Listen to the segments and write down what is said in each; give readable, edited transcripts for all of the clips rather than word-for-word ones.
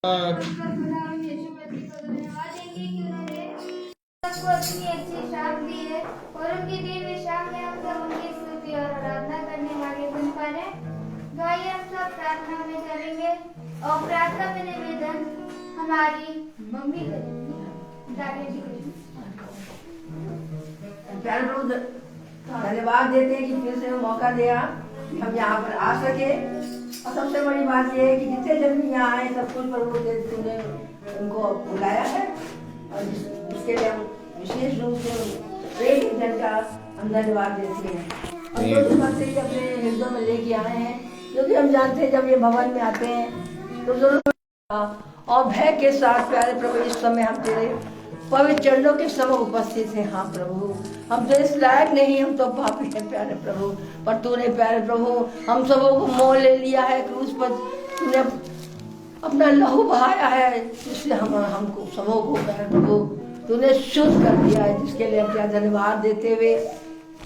सबको अपनी अच्छी शाम दी है और उनकी दी हुई शाम में हम सब उनकी स्तुति और आराधना करने वाले बन पाए। तो आइए हम सब प्रार्थना में करेंगे और प्रार्थना में निवेदन हमारी मम्मी करेंगी, दादाजी करेंगी। प्यारे प्रभु धन्यवाद देते हैं कि फिर से मौका दिया कि हम यहाँ पर आ सके। और सबसे बड़ी बात ये है कि जितने जन भी यहाँ आए सब कुछ प्रभु तूने उनको बुलाया है और इसके लिए हम विशेष रूप से एक जन का हम धन्यवाद देते हैं और जो बातें अपने हृदय में लेके आए हैं, क्योंकि हम जानते हैं जब ये भवन में आते हैं तो जरूर और भय के साथ प्यारे प्रभु इस समय हम तेरे पवित्र चरणों के समय उपस्थित हैं। हाँ प्रभु, हम तो इस लायक नहीं, हम तो पापी हैं प्यारे प्रभु, पर तूने प्यारे प्रभु हम सबों को मोल ले लिया है क्रूस पर, तूने अपना लहू बहाया है जिससे हमको सबों को प्यारे प्रभु तूने शुद्ध कर दिया है, जिसके लिए हम क्या धन्यवाद देते हुए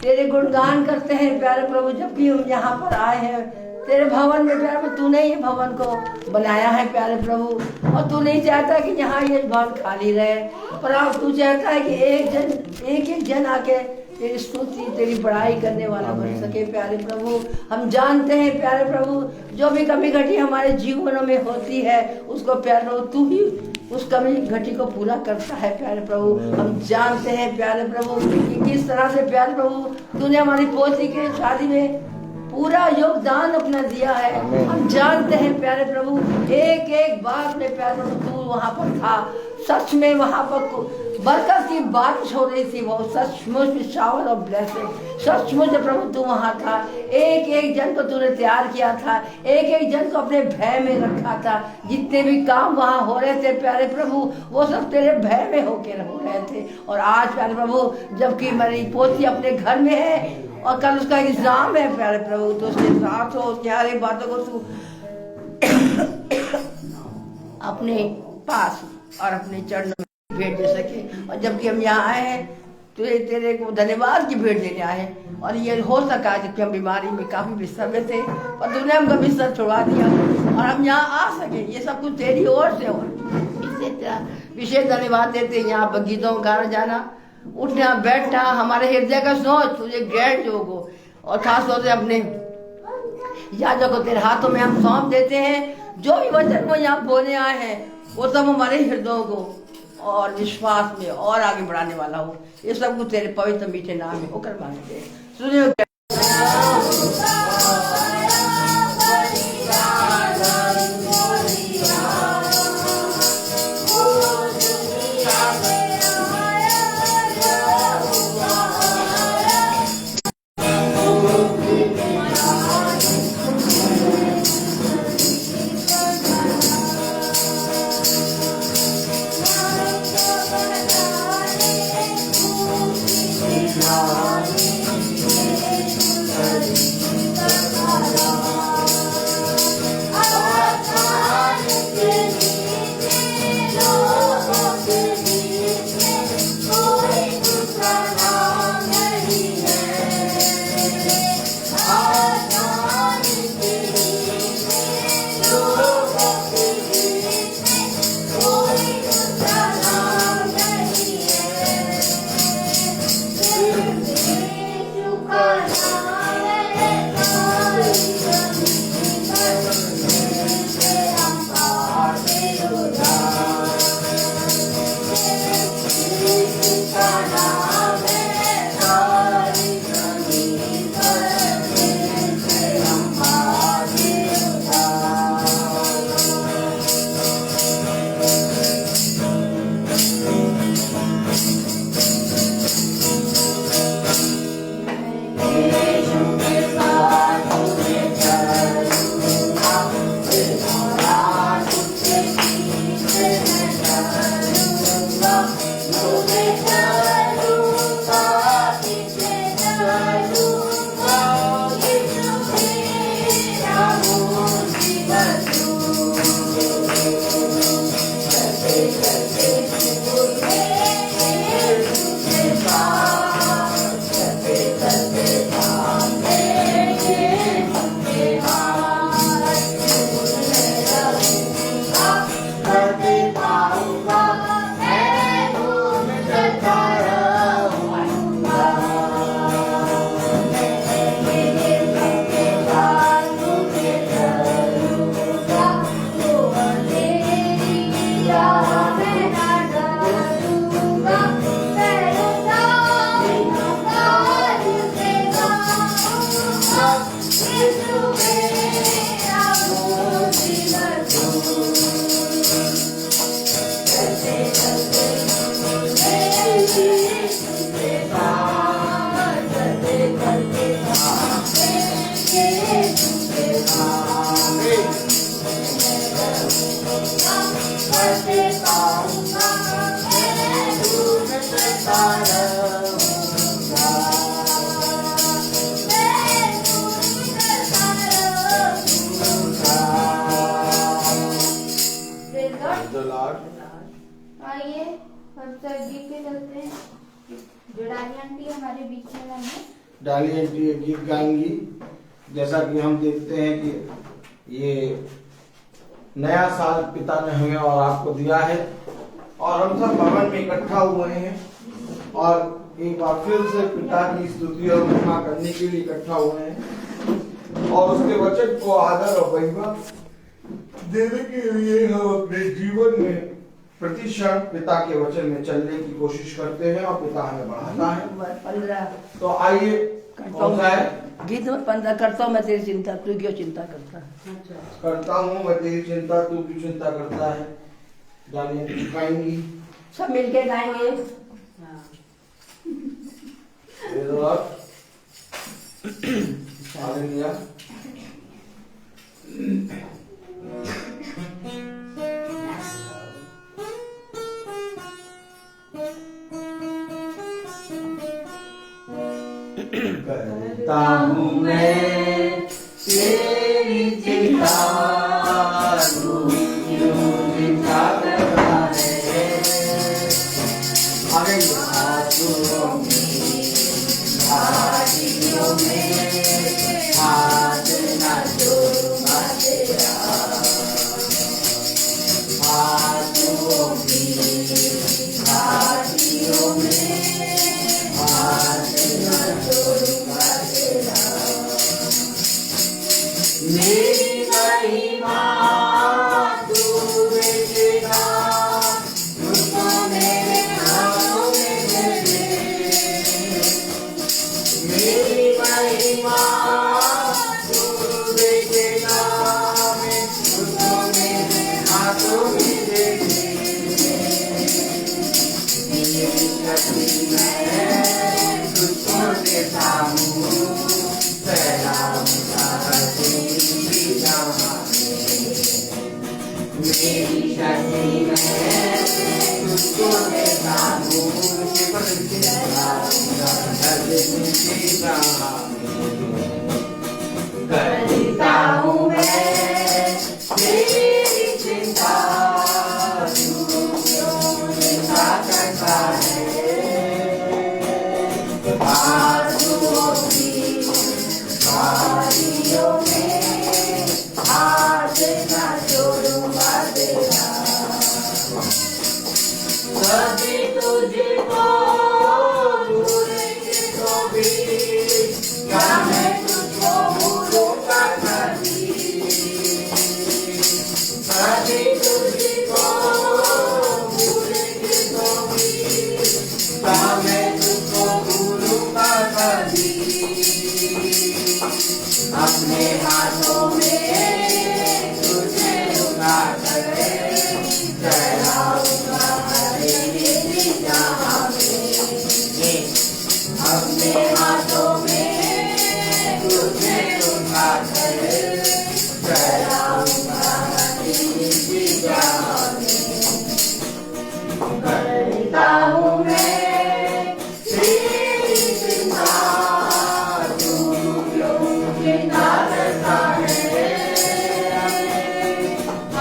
तेरे गुणगान करते हैं प्यारे प्रभु। जबकि हम यहाँ पर आए हैं तेरे भवन में प्यारे प्रभु, तूने ये भवन को बनाया है प्यारे प्रभु, और तू नहीं चाहता कि यहाँ ये भवन खाली रहे, पर अब तू चाहता है कि एक जन आके तेरी स्तुति तेरी बड़ाई करने वाला बन सके प्यारे प्रभु। हम जानते हैं प्यारे प्रभु जो भी कमी घटी हमारे जीवनों में होती है उसको प्यारे प्रभु तू ही उस कमी घटी को पूरा करता है प्यारे प्रभु। हम जानते हैं प्यारे प्रभु कि किस तरह से प्यारे प्रभु तूने हमारी पोती के शादी में पूरा योगदान अपना दिया है। हम जानते हैं प्यारे प्रभु एक एक बात में प्यारे प्रभु तू वहाँ पर था, सच में वहाँ पर बरकत की बारिश हो रही थी, वो सचमुच में शावर और ब्लेसिंग, सचमुच प्रभु तू वहाँ था। एक एक जन को तूने तैयार किया था, एक एक जन को अपने भय में रखा था। जितने भी काम वहाँ हो रहे थे प्यारे प्रभु वो सब तेरे भय में होकर हो रहे थे। और आज प्यारे प्रभु जबकि मेरी पोती अपने घर में है और कल उसका एग्जाम है प्यारे प्रभु, तो उसके साथ हो उसकी हर एक बातों को तू अपने पास और अपने चरणों में भेंट दे सके। और जबकि हम यहाँ आए हैं तो तेरे को धन्यवाद की भेंट देने आए हैं। और ये हो सका जबकि हम बीमारी में काफी बिस्तर में थे पर तूने हमको बिस्तर छुड़वा दिया और हम यहाँ आ सके, ये सब कुछ तेरी ओर से हो। इससे तेरा विशेष धन्यवाद देते हैं। यहाँ पर गीतों का जाना उठना बैठना हमारे हृदय का सोच तुझे ग्रहण योग हो, और खास तौर से अपने याजक को तेरे हाथों में हम सौंप देते हैं। जो भी वचन वो यहाँ बोलने आए हैं वो सब हमारे हृदयों को और विश्वास में और आगे बढ़ाने वाला हो। ये सब कुछ तेरे पवित्र मीठे नाम में होकर मांगते हैं। सुनिए पछताऊंगा मैं झूठ करता रहूंगा मैं झूठ करता रहूंगा। Praise God. The Lord. आइए हम सब गीत पे चलते हैं। जो डाली आंटी हमारे बीच में है, डाली आंटी एक गीत गाएंगी। जैसा कि हम देखते हैं कि ये नया साल पिता ने हमें और आपको दिया है और हम सब भवन में इकट्ठा हुए हैं और एक बार फिर से पिता की स्तुति और महिमा करने के लिए इकट्ठा हुए हैं और उसके वचन को आदर और महिमा देने के लिए हम अपने जीवन में प्रतिक्षण पिता के वचन में चलने की कोशिश करते हैं और पिता हमें बढ़ाता है। 15 तो आइए कौन सा है? गीत नंबर 15 करता हूँ मैं तेरी चिंता, तू क्यों चिंता करता है। करता हूँ मैं तेरी चिंता, तू क्यों चिंता करता है। जानिए गाएंगी सब मिलके गाएंगे। हालेलुया। करता हूँ मैं तेरी चिंता, तू क्यों चिंता करता है। आगे हाथों में हाथ न जोड़ूंगा तेरा, हाथों में हाथ न जोड़ूंगा तेरा। मेरी महिमा तू देखेगा, मुझको मेरे हाथों में दे दे। मेरी महिमा तू देखेगा, मुझको मेरे हाथों में दे दे। मेरी शक्ति मैं तुझको देता हूँ, फैलाऊंगा तेरी जहाँ में। मेरी शक्ति मैं तुझको देता हूँ, फैलाऊंगा तेरी जहाँ में। करता हूँ मैं तेरी चिंता, तू क्यों चिंता करता है। आंसुओं की बारियों में हाथ न जोड़ूंगा तेरा। कभी तुझको भूलेंगे तो भी, क्या मैं तुझको भूलूंगा कभी। कभी तुझको भूलेंगे तो भी, क्या मैं तुझको भूलूंगा कभी। अपने हाथों में तुझे उठा कर चढ़ाऊंगा तेरी जहाँ में। अपने हाथों में तुझे उठा कर चढ़ाऊंगा तेरी जहाँ में। करता हूँ मैं तेरी चिंता, तू क्यों चिंता करता है।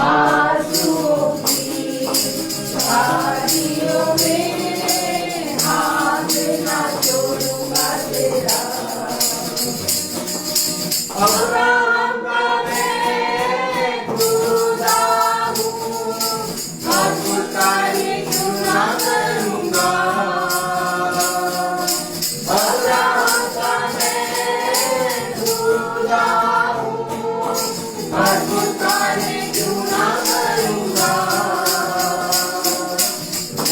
आंसुओं की बारियों में हाथ न जोड़ूंगा तेरा। अब्राहम का मैं खुदा हूँ, अद्भुत कार्य क्यों ना करूँगा। अब्राहम का मैं खुदा हूँ, अद्भुत कार्य क्यों ना करूँगा।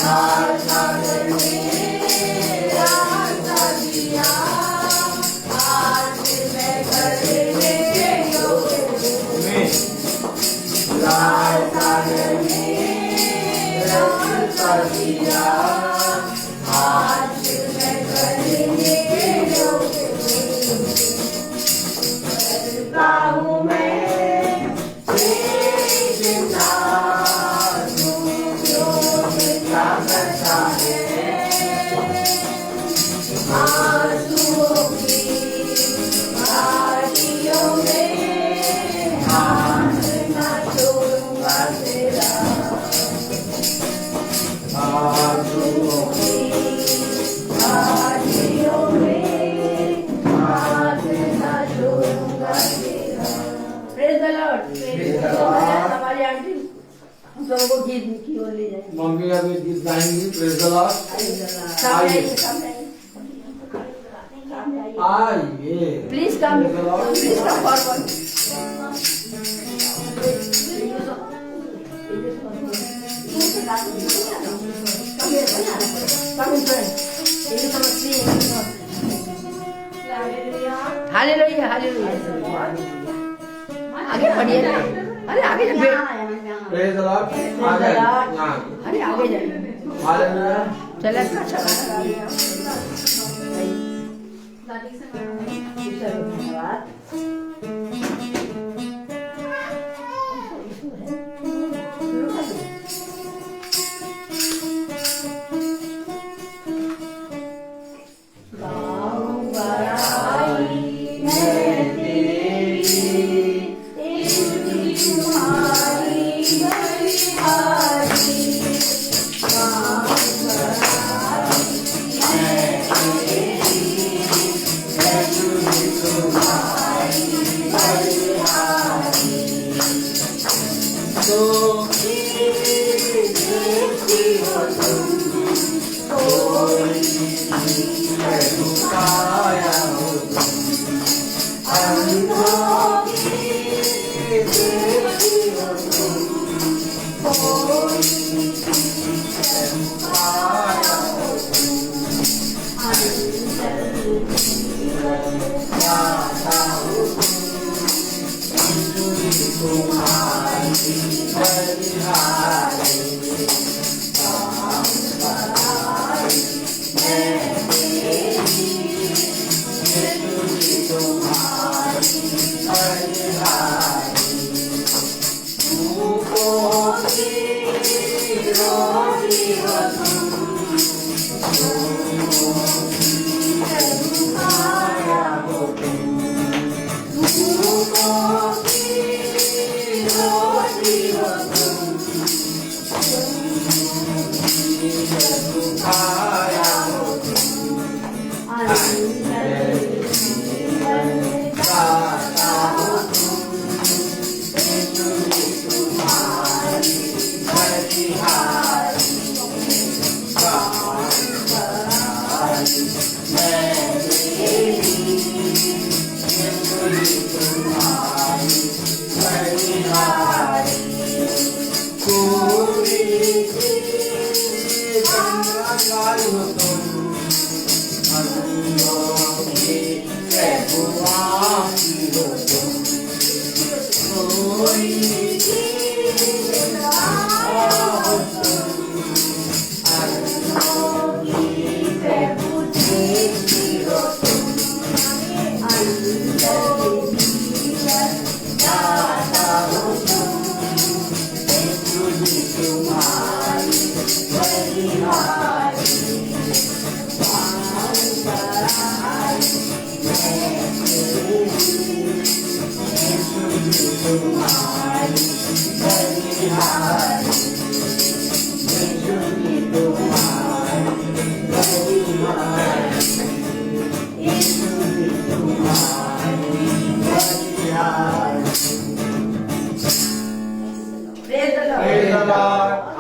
लाल सागर में रास्ता दिया, आज मैं करने योग्य हूँ। लाल सागर में रास्ता दिया, आज मैं करने योग्य हूँ। करता हूँ मैं तेरी चिंता, सबको गीत की ओर ले जाएंगे। मम्मी अभी गीत गाएंगी। Praise the lord. आइए please come forward. Hallelujah hallelujah. आगे बढ़िए ना। अरे आगे जाइए। Praise the lord. अरे आगे जाइए। हालेलुया। चले अच्छा धन्यवाद।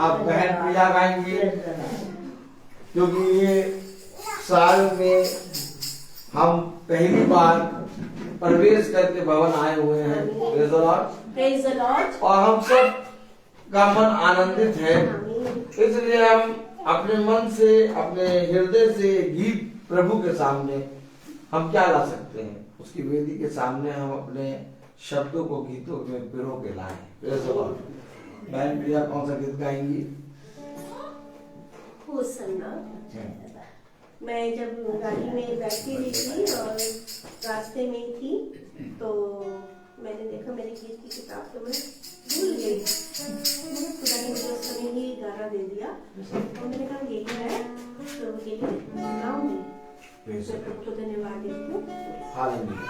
आप बहन प्रिया गाएंगी, क्योंकि ये साल में हम पहली बार प्रवेश करके भवन आए हुए हैं। Praise the Lord. और हम सब का मन आनंदित है, इसलिए हम अपने मन से, अपने हृदय से गीत प्रभु के सामने हम क्या ला सकते हैं, उसकी वेदी के सामने हम अपने शब्दों को गीतों में पिरो के लाए। Praise the Lord. बहन प्रिया कौन सा गीत गाएंगी? मैं जब गाड़ी में बैठी हुई थी और रास्ते में थी तो मैंने देखा मेरी गीत की किताब तो मैं भूल गई। खुदा ने मुझे उस समय ही गाना दे दिया और मैंने कहा यही है तो ये गाऊंगी। मैं प्रभु को धन्यवाद देती हूँ। हालेलुया।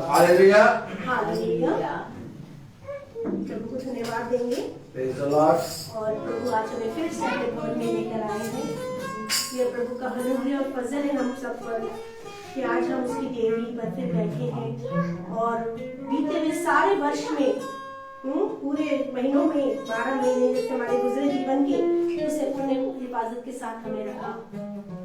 हालेलुया। हालेलुया। प्रभु को धन्यवाद देंगे। Praise the Lord. और प्रभु आज हमें फिर से अपने भवन में लेकर आए हैं। ये प्रभु का हालेलुया और फजल है हम सब पर कि आज हम उसकी देवरी पर फिर बैठे हैं और बीते हुए सारे वर्ष में पूरे महीनों में 12 महीने जैसे हमारे गुजरे जीवन के उसे अपने हिफाजत के साथ हमें रखा।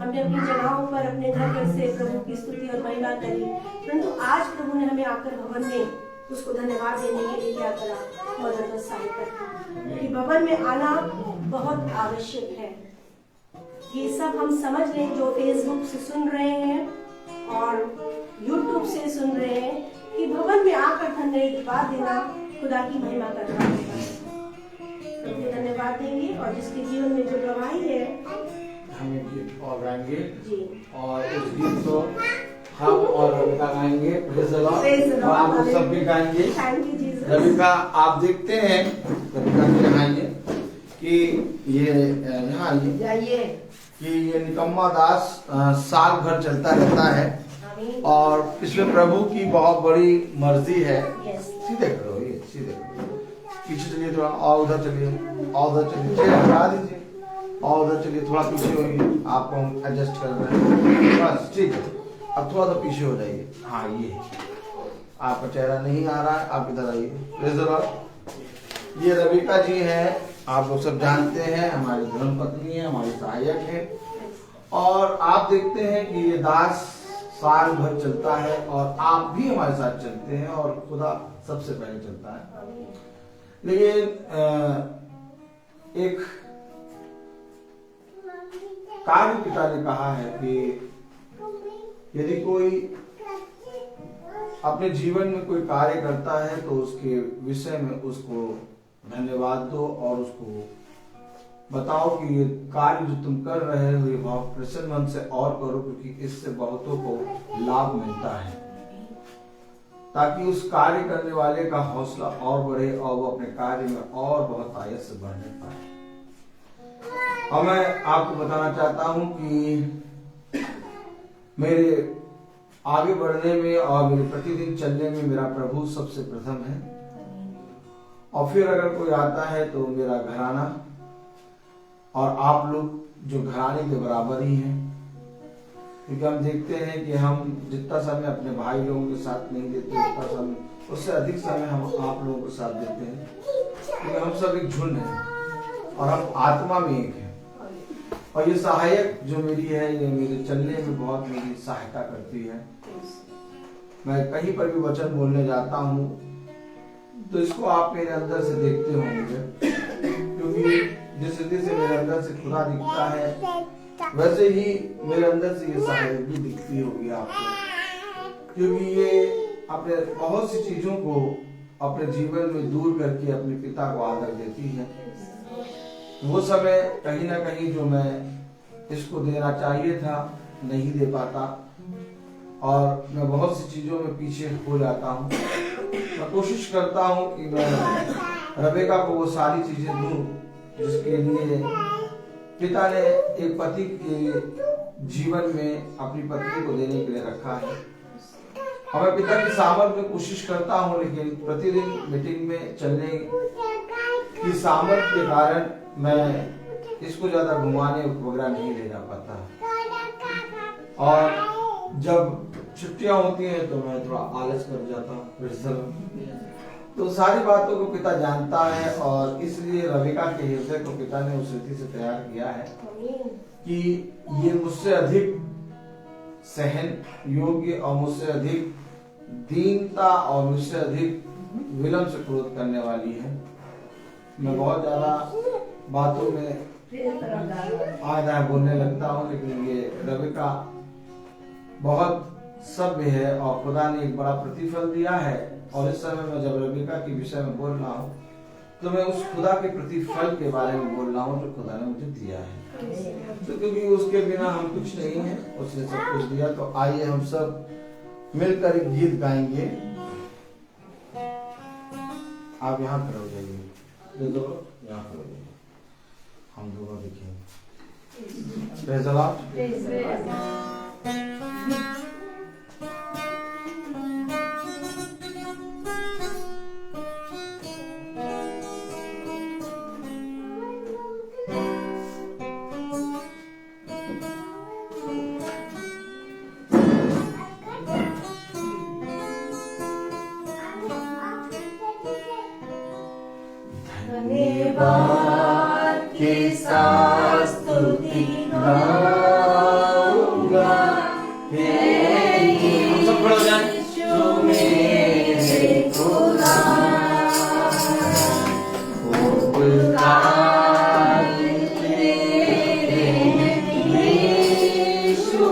हमने अपनी जगहों पर अपने घर से प्रभु की स्तुति और महिमा करी, परंतु आज प्रभु ने हमें आकर भवन में उसको धन्यवाद देने के लिए क्या करा, मदद और सहायता की। कि भवन में आना बहुत आवश्यक है। ये सब हम समझ लें जो फेसबुक से सुन रहे हैं और यूट्यूब से सुन रहे हैं कि भवन में आकर धन्यवाद देना खुदा की महिमा करना होगा। तो धन्यवाद देंगे और जिसके जीवन में जो गवाही है हम एक गीत और गाएंगे जी, और उस गीत को हम और रविका गाएंगे। Praise the Lord. और आप लोग सब भी गाएंगे। Thank you Jesus. रविका आप देखते हैं, रविका जी यहाँ आइए कि ये यहाँ आइए जाइए कि ये निकम्मा दास साल भर चलता रहता है और इसमें प्रभु की बहुत बड़ी मर्जी है। सीधे करो, ये सीधे करो, पीछे चलिए थोड़ा और उधर चलिए और उधर चलिए, चेहरा हटा दीजिए और उधर चलिए, थोड़ा पीछे होइए, आपको हम एडजस्ट कर रहे हैं बस, ठीक है। अब थोड़ा सा पीछे हो जाइए। हाँ, ये आपका चेहरा नहीं आ रहा है, आप इधर आइए। Praise the Lord. ये रविका जी हैं, आप लोग सब जानते हैं, हमारी धर्म पत्नी है, हमारी सहायक है। और आप देखते हैं कि ये दास साल भर चलता है और आप भी हमारे साथ चलते हैं और खुदा सबसे पहले चलता है। लेकिन एक कार्य पिता ने कहा है कि यदि कोई अपने जीवन में कोई कार्य करता है तो उसके विषय में उसको धन्यवाद दो और उसको बताओ कि ये कार्य जो तुम कर रहे हो ये बहुत प्रसन्न मन से और करो, क्योंकि इससे बहुतों को लाभ मिलता है, ताकि उस कार्य करने वाले का हौसला और बढ़े और वो अपने कार्य में और बहुत आयत से बढ़ने पाए। और मैं आपको बताना चाहता हूं कि मेरे आगे बढ़ने में और मेरे प्रतिदिन चलने में मेरा प्रभु सबसे प्रथम है, और फिर अगर कोई आता है तो मेरा घराना और आप लोग जो घराने के बराबर ही हैं। क्योंकि हम देखते हैं कि हम जितना समय अपने भाई लोगों के साथ नहीं देते उतना समय उससे अधिक समय हम आप लोगों को साथ देते हैं, क्योंकि हम सब एक झुंड हैं और हम आत्मा में एक हैं। और ये सहायक जो मेरी है, ये मेरे चलने में बहुत मेरी सहायता करती है। मैं कहीं पर भी वचन बोलने जाता हूँ तो इसको आप मेरे अंदर से देखते होंगे, क्योंकि जिस रीति से मेरे अंदर से खुदा दिखता है वैसे ही मेरे अंदर से ये सहायक भी दिखती होगी आपको, क्योंकि ये अपने बहुत सी चीजों को अपने जीवन में दूर करके अपने पिता को आदर देती है। वो समय कहीं ना कहीं जो मैं इसको देना चाहिए था नहीं दे पाता, और मैं बहुत सी चीजों में पीछे हो जाता हूँ। मैं कोशिश करता हूँ कि मैं रबेका को वो सारी चीजें दूं जिसके लिए पिता ने एक पति के जीवन में अपनी पत्नी को देने के लिए रखा है। और मैं पिता की सामर्थ में कोशिश करता हूँ, लेकिन प्रतिदिन मीटिंग में चलने की सामर्थ के कारण मैं इसको ज्यादा घुमाने वगैरह नहीं ले जा पाता। और जब छुट्टियां होती हैं तो मैं थोड़ा आलस कर जाता हूँ। तो सारी बातों को पिता जानता है, और इसलिए रविका के हृदय को पिता ने उस रीति से तैयार किया है कि ये मुझसे अधिक सहन योग्य और मुझसे अधिक दीनता और मुझसे अधिक विलंब से क्रोध करने वाली है। मैं बहुत ज्यादा बातों में आधा बोलने लगता हूँ, लेकिन ये रविका बहुत सभ्य है और खुदा ने एक बड़ा प्रतिफल दिया है। और इस समय मैं जब रविका के विषय में बोल रहा हूँ तो मैं उस खुदा के प्रतिफल के बारे में बोल रहा हूँ जो खुदा ने मुझे दिया है। तो क्योंकि उसके बिना हम कुछ नहीं है, उसने सब कुछ दिया। तो आइए हम सब मिलकर एक गीत गाएंगे। आप यहाँ खड़े हो जाइए, ये दोनों यहाँ खड़े हो जाइए, हम दोनों दिखेंगे। Praise the Lord. धन्यवाद के साथ स्तुति गाऊंगा, हम सब खड़े हो जाएं। जो मेरे खुदा उपकार तेरे यीशु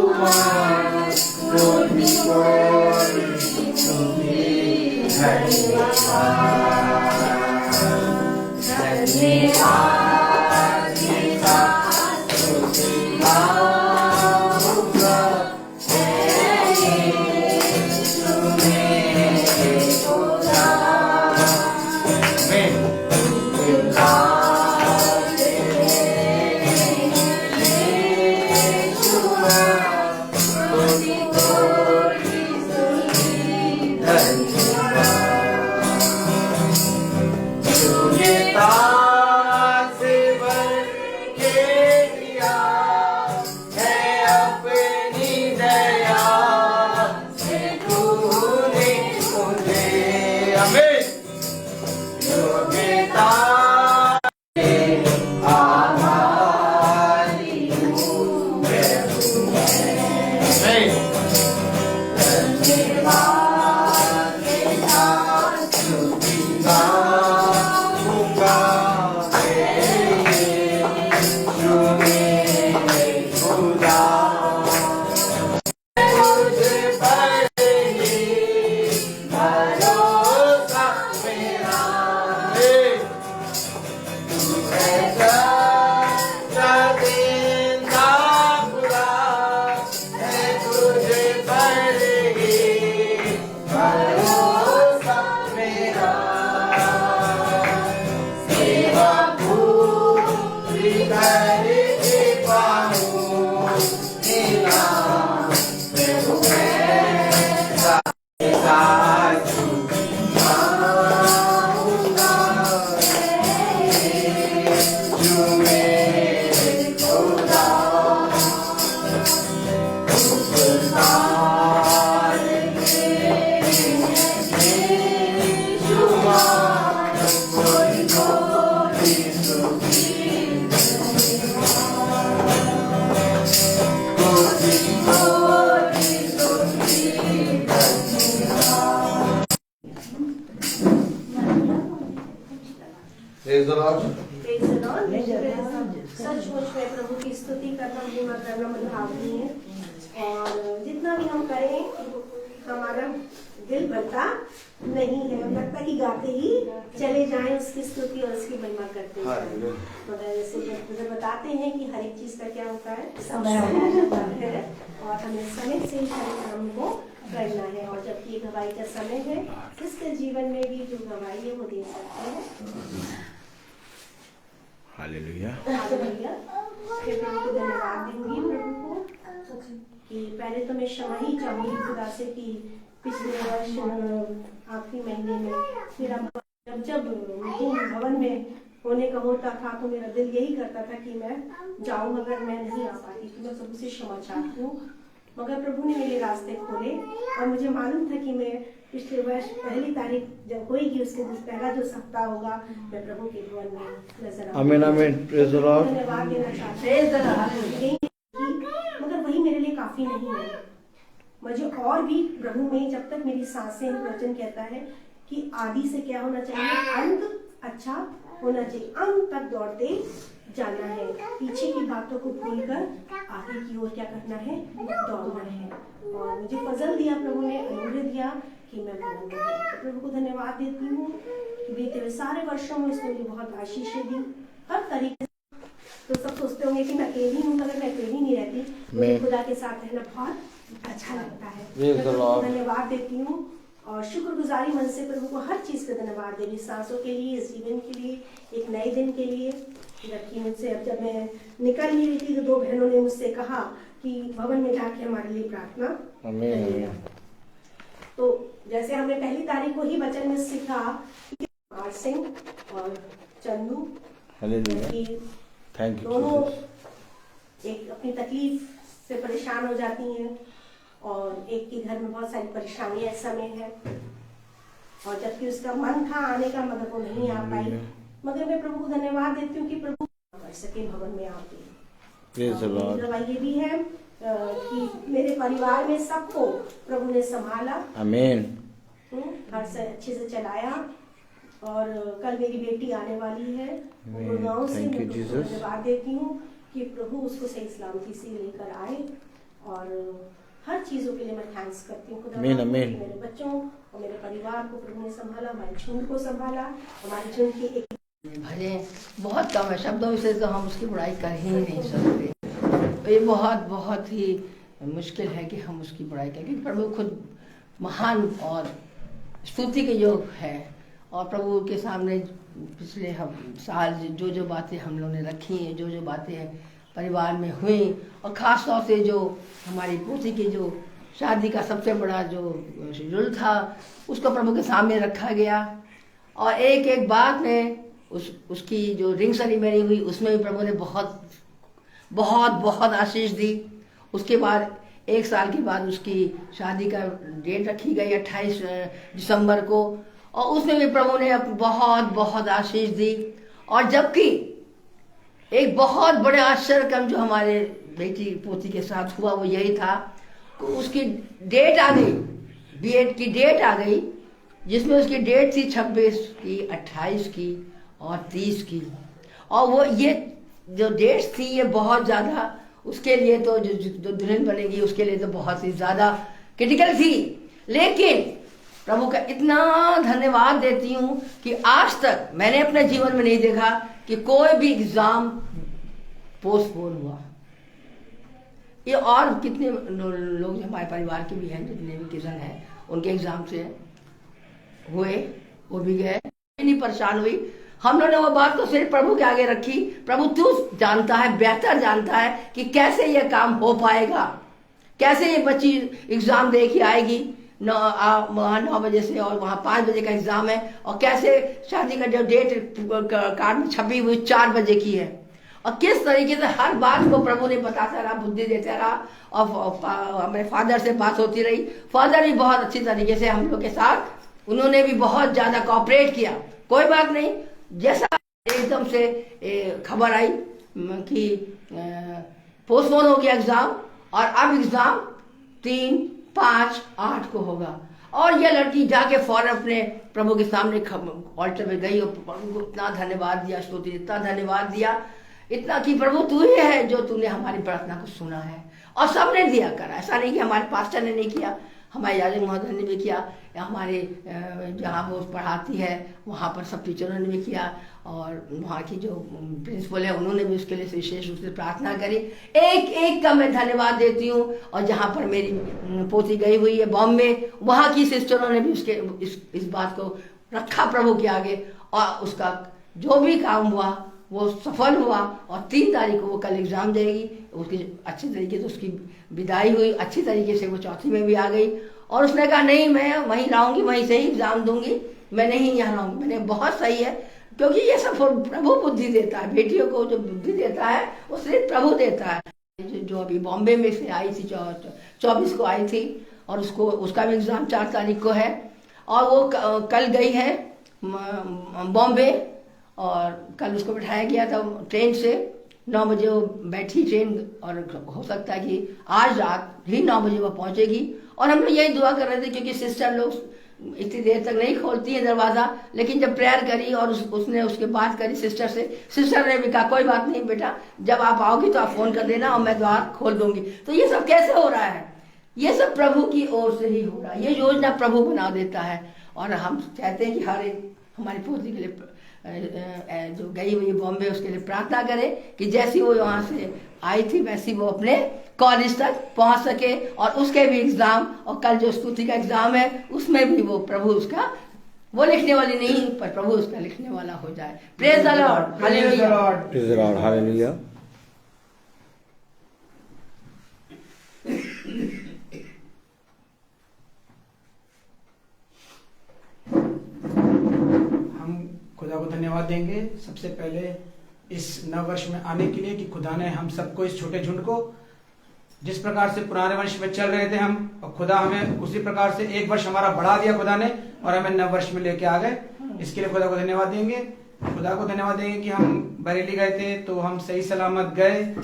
Praise the Lord. Praise the Lord. सचमुच में प्रभु की स्तुति करना, महिमा करना मनभावनी है। और जितना भी हम करें हमारा दिल भरता नहीं है, लगता कि गाते ही चले जाएं उसकी स्तुति और उसकी महिमा करते जाएं। मगर जैसे बताते हैं कि हर एक चीज का क्या होता है, समय है, और हमें समय से ही हर काम को करना है। और जबकि गवाही का समय है, इसके जीवन में भी जो गवाही है वो दे सकते हैं। हालेलुया। हालेलुया। फिर प्रभु को धन्यवाद दूंगी प्रभु को कि पहले तो मैं क्षमा ही चाहूंगी खुदा से कि पिछले वर्ष आखिरी महीने में मेरा जब भवन में होने का होता था तो मेरा दिल यही करता था कि मैं जाऊं, मगर मैं नहीं आ पाती थी। मैं सबसे क्षमा चाहती हूँ, मगर प्रभु ने मेरे रास्ते खोले और मुझे मालूम था कि मैं पिछले वर्ष 1 तारीख जब होएगी उसके दिन पहला जो सप्ताह होगा मैं प्रभु के भवन में नजर आऊंगी। आमीन आमीन। Praise the Lord. धन्यवाद देना चाहती हूँ, मगर वही मेरे लिए काफी नहीं है। मुझे और भी प्रभु में जब तक मेरी सांसें, वचन कहता है कि आदि से क्या होना चाहिए, अंत अच्छा होना चाहिए। अंत तक दौड़ते जाना है, पीछे की बातों को भूलकर आगे की ओर क्या करना है, दौड़ना है। और मुझे फजल दिया प्रभु ने, अनुग्रह दिया कि मैं बोलूंगा। तो प्रभु को धन्यवाद देती हूँ कि बीते हुए सारे वर्षों में उसने मुझे बहुत आशीषें दी हर तरीके से। तो सब सोचते होंगे कि मैं अकेली हूँ, मगर मैं अकेली नहीं रहती। मुझे खुदा के साथ रहना बहुत अच्छा लगता है। तो धन्यवाद देती हूँ और शुक्रगुजारी मन से प्रभु को हर चीज का धन्यवाद दे रही, सांसों के लिए, इस जीवन के लिए, एक नए दिन के लिए। जबकि मुझसे अब जब मैं निकल ही रही थी तो 2 बहनों ने मुझसे कहा कि भवन में जाके हमारे लिए प्रार्थना करिए। तो जैसे हमने 1 तारीख को ही वचन में सीखा कि आर सिंह और चंदू दोनों एक अपनी तकलीफ से परेशान हो जाती हैं और एक के घर में बहुत सारी परेशानियां इस समय है, और जबकि उसका मन था आने का मगर वो नहीं आ पाई। मगर मैं प्रभु को धन्यवाद देती हूँ कि प्रभु कर सके भवन में आके। ये भी है कि मेरे परिवार में सबको प्रभु ने संभाला, आमीन, घर से अच्छे से चलाया। और कल मेरी बेटी आने वाली है गुड़गांव से, मैं धन्यवाद देती हूँ कि प्रभु उसको सही सलामती से लेकर आए। और हर चीजों के लिए मैं थैंक्स करती हूँ खुदा, मेरे बच्चों और मेरे परिवार को प्रभु ने संभाला, हमारे झुंड को संभाला। हमारे झुंड की एक भजन बहुत कम है, शब्दों से तो हम उसकी बुराई कर ही नहीं सकते। ये बहुत बहुत ही मुश्किल है कि हम उसकी बुराई करें, क्योंकि प्रभु खुद महान और स्तुति के योग है। और प्रभु के सामने पिछले हम साल जो बातें हम लोगों ने रखी हैं, जो बातें परिवार में हुई, और ख़ास तौर से जो हमारी पोती की जो शादी का सबसे बड़ा जो शेड्यूल था उसको प्रभु के सामने रखा गया। और एक एक बात में उसकी जो रिंग सेरेमनी हुई उसमें भी प्रभु ने बहुत बहुत बहुत आशीष दी। उसके बाद 1 साल के बाद उसकी शादी का डेट रखी गई 28 दिसंबर को, और उसमें भी प्रभु ने बहुत बहुत आशीष दी। और जबकि एक बहुत बड़े आश्चर्य का जो हमारे बेटी पोती के साथ हुआ वो यही था कि उसकी डेट आ गई, बीएड की डेट आ गई, जिसमें उसकी डेट थी 26 की, 28 की और 30 की। और वो ये जो डेट्स थी ये बहुत ज़्यादा उसके लिए तो जो दुल्हन बनेगी उसके लिए तो बहुत ही ज़्यादा क्रिटिकल थी। लेकिन प्रभु का इतना धन्यवाद देती हूँ कि आज तक मैंने अपने जीवन में नहीं देखा कि कोई भी एग्जाम पोस्टपोन हुआ। ये और कितने लोग हमारे परिवार के भी हैं, जितने भी किसान हैं उनके एग्जाम से हुए, वो भी गए, नहीं परेशान हुई। हम लोगों ने वो बात को सिर्फ प्रभु के आगे रखी। प्रभु तू जानता है, बेहतर जानता है कि कैसे ये काम हो पाएगा, कैसे ये बच्ची एग्जाम दे के आएगी 9 बजे से, और वहाँ 5 बजे का एग्जाम है, और कैसे शादी का जो डेट कार्ड में छपी हुई 4 बजे की है। और किस तरीके से हर बात को प्रभु ने बताता रहा, बुद्धि देता रहा। और हमारे फादर से बात होती रही, फादर भी बहुत अच्छी तरीके से हम लोग के साथ, उन्होंने भी बहुत ज़्यादा कोऑपरेट किया। कोई बात नहीं, जैसा एकदम से खबर आई कि पोस्टपोन हो गया एग्जाम, और अब एग्जाम 3, 5, 8 को होगा। और ये लड़की जाके फौरन अपने प्रभु के सामने ऑल्टर में गई और प्रभु को इतना धन्यवाद दिया, स्तुति, इतना धन्यवाद दिया, इतना कि प्रभु तू ही है जो तूने हमारी प्रार्थना को सुना है। और सबने दिया करा, ऐसा नहीं कि हमारे पास्टर ने नहीं किया, हमारे याजक महोदय ने भी किया, या हमारे जहाँ वो पढ़ाती है वहाँ पर सब टीचरों ने भी किया, और वहाँ की जो प्रिंसिपल है उन्होंने भी उसके लिए विशेष रूप से प्रार्थना करी। एक एक का मैं धन्यवाद देती हूँ। और जहाँ पर मेरी पोती गई हुई है बॉम्बे, वहाँ की सिस्टरों ने भी उसके इस बात को रखा प्रभु के आगे, और उसका जो भी काम हुआ वो सफल हुआ। और 3 तारीख को वो कल एग्ज़ाम देगी, उसकी अच्छी तरीके से उसकी विदाई हुई, अच्छी तरीके से वो चौथी में भी आ गई। और उसने कहा नहीं मैं वहीं लाऊंगी, वहीं से ही एग्ज़ाम दूंगी, मैं नहीं यहाँ लाऊंगी। मैंने बहुत सही है, क्योंकि ये सब प्रभु बुद्धि देता है, बेटियों को जो बुद्धि देता है वो सिर्फ प्रभु देता है। जो अभी बॉम्बे में से आई थी 24 को आई थी, और उसका भी एग्ज़ाम 4 तारीख को है, और वो कल गई है बॉम्बे, और कल उसको बिठाया गया था ट्रेन से। 9 बजे वो बैठी ट्रेन, और हो सकता है कि आज रात ही 9 बजे वो पहुंचेगी। और हम लोग यही दुआ कर रहे थे, क्योंकि सिस्टर लोग इतनी देर तक नहीं खोलती है दरवाज़ा, लेकिन जब प्रेयर करी और उसने उसके बात करी सिस्टर से, सिस्टर ने भी कहा कोई बात नहीं बेटा, जब आप आओगी तो आप फ़ोन कर देना और मैं द्वार खोल दूंगी। तो ये सब कैसे हो रहा है? ये सब प्रभु की ओर से ही हो रहा है, ये योजना प्रभु बना देता है। और हम चाहते हैं कि हर एक हमारी पोती के लिए जो गई हुई बॉम्बे उसके लिए प्रार्थना करें कि जैसी वो वहाँ से आई थी वैसी वो अपने कॉलेज तक पहुँच सके, और उसके भी एग्ज़ाम, और कल जो स्तुति का एग्ज़ाम है उसमें भी वो प्रभु उसका, वो लिखने वाली नहीं पर प्रभु उसका लिखने वाला हो जाए। Praise the Lord, hallelujah, praise the Lord, hallelujah. खुदा को धन्यवाद देंगे सबसे पहले इस नव वर्ष में आने के लिए, कि खुदा ने हम सबको, इस छोटे झुंड को, जिस प्रकार से पुराने वर्ष में चल रहे थे हम, और खुदा हमें उसी प्रकार से एक वर्ष हमारा बढ़ा दिया खुदा ने, और हमें नव वर्ष में लेके आ गए। इसके लिए खुदा को धन्यवाद देंगे। खुदा को धन्यवाद देंगे कि हम बरेली गए थे तो हम सही सलामत गए,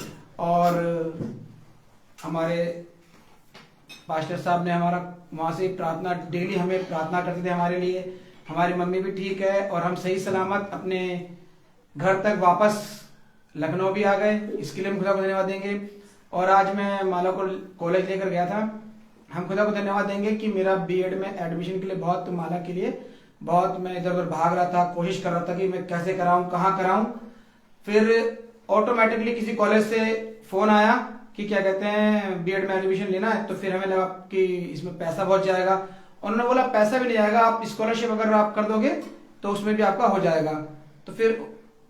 और हमारे पास्टर साहब ने हमारा वहाँ से प्रार्थना, डेली हमें प्रार्थना करते थे हमारे लिए। हमारी मम्मी भी ठीक है, और हम सही सलामत अपने घर तक वापस लखनऊ भी आ गए। इसके लिए हम खुदा को धन्यवाद देंगे। और आज मैं माला को कॉलेज लेकर गया था। हम खुदा को धन्यवाद देंगे कि मेरा बीएड में एडमिशन के लिए बहुत, माला के लिए बहुत मैं इधर उधर भाग रहा था, कोशिश कर रहा था कि मैं कैसे कराऊं, कहाँ कराऊं। फिर ऑटोमेटिकली किसी कॉलेज से फोन आया कि क्या कहते हैं बीएड में एडमिशन लेना है। तो फिर हमें लगा कि इसमें पैसा बहुत जाएगा। उन्होंने बोला पैसा भी नहीं जाएगा, आप स्कॉलरशिप अगर आप कर दोगे तो उसमें भी आपका हो जाएगा। तो फिर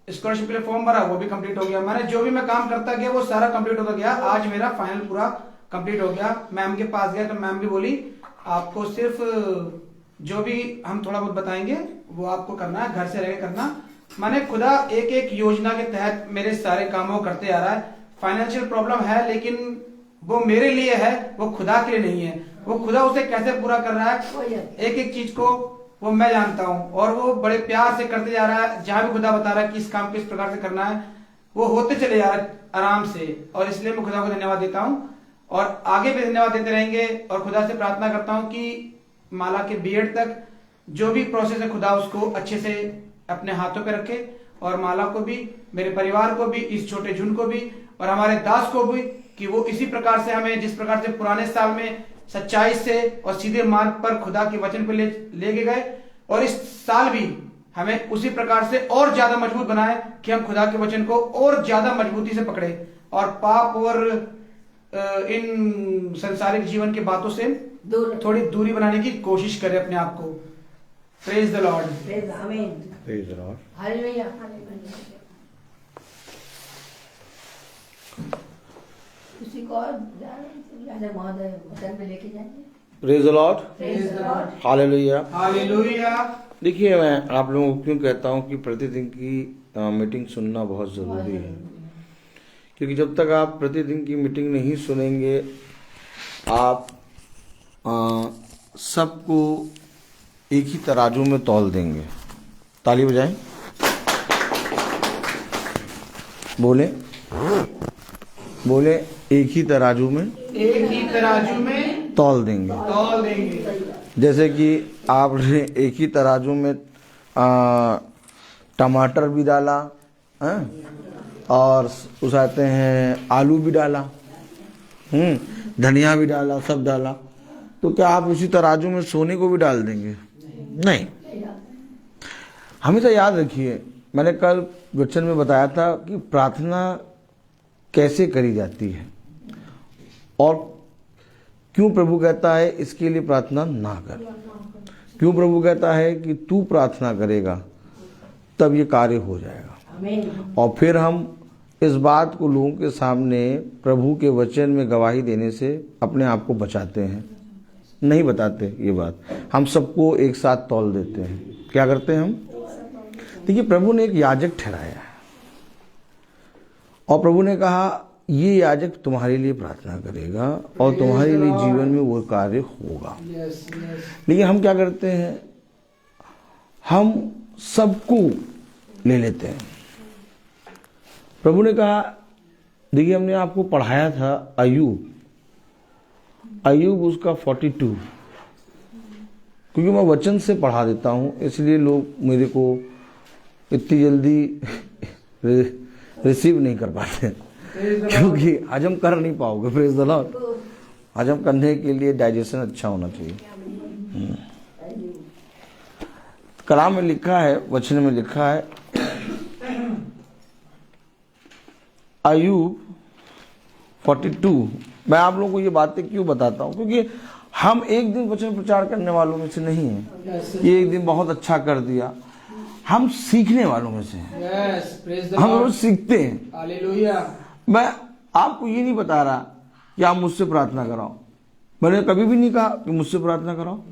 स्कॉलरशिप के लिए फॉर्म भरा, वो भी कंप्लीट हो गया। मैंने जो भी मैं काम करता गया वो सारा कंप्लीट होता गया। आज मेरा फाइनल पूरा कंप्लीट हो गया। मैम के पास गया तो मैम भी बोली आपको सिर्फ जो भी हम थोड़ा बहुत बताएंगे वो आपको करना है, घर से रह करना। मैंने खुदा एक एक योजना के तहत मेरे सारे कामों करते आ रहा है। फाइनेंशियल प्रॉब्लम है लेकिन वो मेरे लिए है, वो खुदा के लिए नहीं है। वो खुदा उसे कैसे पूरा कर रहा है, एक एक चीज को वो मैं जानता हूँ, और वो बड़े प्यार से करते जा रहा है। जहां भी खुदा बता रहा है कि इस काम को इस प्रकार से करना है, वो होते चले जा रहा है आराम से। और इसलिए मैं खुदा को धन्यवाद देता हूँ, और आगे भी धन्यवाद देते रहेंगे। और खुदा से प्रार्थना करता हूँ कि माला के बीएड तक जो भी प्रोसेस है खुदा उसको अच्छे से अपने हाथों पे रखे, और माला को भी, मेरे परिवार को भी, इस छोटे झुंड को भी, और हमारे दास को भी, कि वो इसी प्रकार से हमें, जिस प्रकार से पुराने साल में सच्चाई से और सीधे मार्ग पर खुदा के वचन पर ले गए, और इस साल भी हमें उसी प्रकार से और ज्यादा मजबूत बनाए कि हम खुदा के वचन को और ज्यादा मजबूती से पकड़े, और पाप और इन संसारिक जीवन की बातों से थोड़ी दूरी बनाने की कोशिश करें अपने आप को। Praise the Lord, praise the Lord, hallelujah. किसी को और महोदय वचन पे लेके जाएंगे। Praise the Lord, hallelujah, hallelujah. देखिए, मैं आप लोगों को क्यों कहता हूँ कि प्रतिदिन की मीटिंग सुनना बहुत ज़रूरी है, क्योंकि जब तक आप प्रतिदिन की मीटिंग नहीं सुनेंगे, आप सबको एक ही तराजू में तौल देंगे। ताली बजाएं, बोले बोले, एक ही तराजू में तौल देंगे। जैसे कि आपने एक ही तराजू में टमाटर भी डाला, और उस आते हैं आलू भी डाला, धनिया भी डाला, सब डाला, तो क्या आप उसी तराजू में सोने को भी डाल देंगे? नहीं। हमेशा याद रखिए, मैंने कल वचन में बताया था कि प्रार्थना कैसे करी जाती है और क्यों प्रभु कहता है इसके लिए प्रार्थना ना कर। क्यों प्रभु कहता है कि तू प्रार्थना करेगा तब ये कार्य हो जाएगा। और फिर हम इस बात को लोगों के सामने प्रभु के वचन में गवाही देने से अपने आप को बचाते हैं। नहीं बताते ये बात, हम सबको एक साथ तौल देते हैं। क्या करते हैं हम? देखिए, प्रभु ने एक याजक ठहराया है और प्रभु ने कहा ये याजक तुम्हारे लिए प्रार्थना करेगा और तुम्हारे लिए जीवन में वो कार्य होगा। लेकिन हम क्या करते हैं? हम सबको ले लेते हैं। प्रभु ने कहा, देखिए हमने आपको पढ़ाया था अय्यूब उसका 42, क्योंकि मैं वचन से पढ़ा देता हूं इसलिए लोग मेरे को इतनी जल्दी रिसीव नहीं कर पाते, क्योंकि हजम कर नहीं पाओगे। Praise the Lord. हजम करने के लिए डाइजेशन अच्छा होना चाहिए। कलाम में लिखा है, वचन में लिखा है, अय्यूब 42। मैं आप लोगों को ये बातें क्यों बताता हूं? क्योंकि हम एक दिन वचन प्रचार करने वालों में से नहीं हैं। ये एक दिन बहुत अच्छा कर दिया, हम सीखने वालों में से हैं। हम रोज सीखते हैं। हालेलुया। मैं आपको ये नहीं बता रहा कि आप मुझसे प्रार्थना कराओ। मैंने कभी भी नहीं कहा कि मुझसे प्रार्थना कराओ।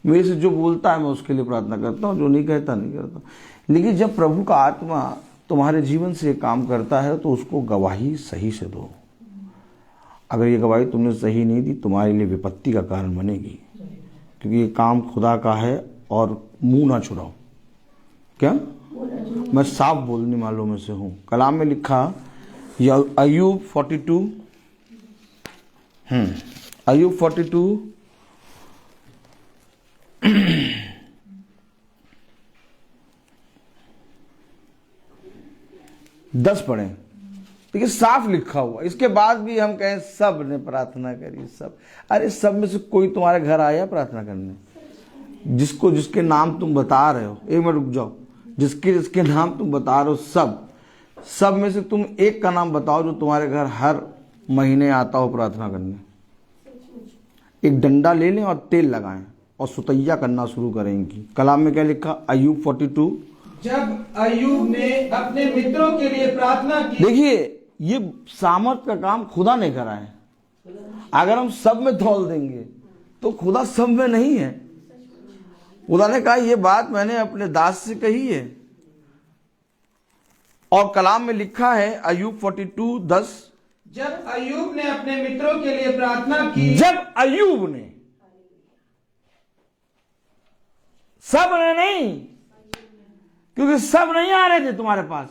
मेरे से जो बोलता है मैं उसके लिए प्रार्थना करता हूँ, जो नहीं कहता नहीं करता। लेकिन जब प्रभु का आत्मा तुम्हारे जीवन से काम करता है तो उसको गवाही सही से दो। अगर ये गवाही तुमने सही नहीं दी, तुम्हारे लिए विपत्ति का कारण बनेगी, क्योंकि ये काम खुदा का है। और मुंह ना छुड़ाओ। क्या? मैं साफ बोलने वालों में से हूं। कलाम में लिखा अय्यूब 42, अय्यूब 42 10 पढ़ें। देखिए साफ लिखा हुआ। इसके बाद भी हम कहें सब ने प्रार्थना करी, सब। अरे सब में से कोई तुम्हारे घर आया प्रार्थना करने? जिसको जिसके नाम तुम बता रहे हो, एक मिनट रुक जाओ, जिसके जिसके नाम तुम बता रहे हो, सब में से तुम एक का नाम बताओ जो तुम्हारे घर हर महीने आता हो प्रार्थना करने। एक डंडा ले लें और तेल लगाएं और सुतैया करना शुरू करें इनकी। कलाम में क्या लिखा? अय्यूब 42। जब अय्यूब ने अपने मित्रों के लिए प्रार्थना की। देखिए, ये सामर्थ का काम खुदा ने करा है। अगर हम सब में तौल देंगे तो खुदा सब में नहीं है। खुदा ने कहा ये बात मैंने अपने दास से कही है। और कलाम में लिखा है अय्यूब 42:10, जब अय्यूब ने अपने मित्रों के लिए प्रार्थना की। जब अय्यूब ने, सब ने नहीं, क्योंकि सब नहीं आ रहे थे तुम्हारे पास।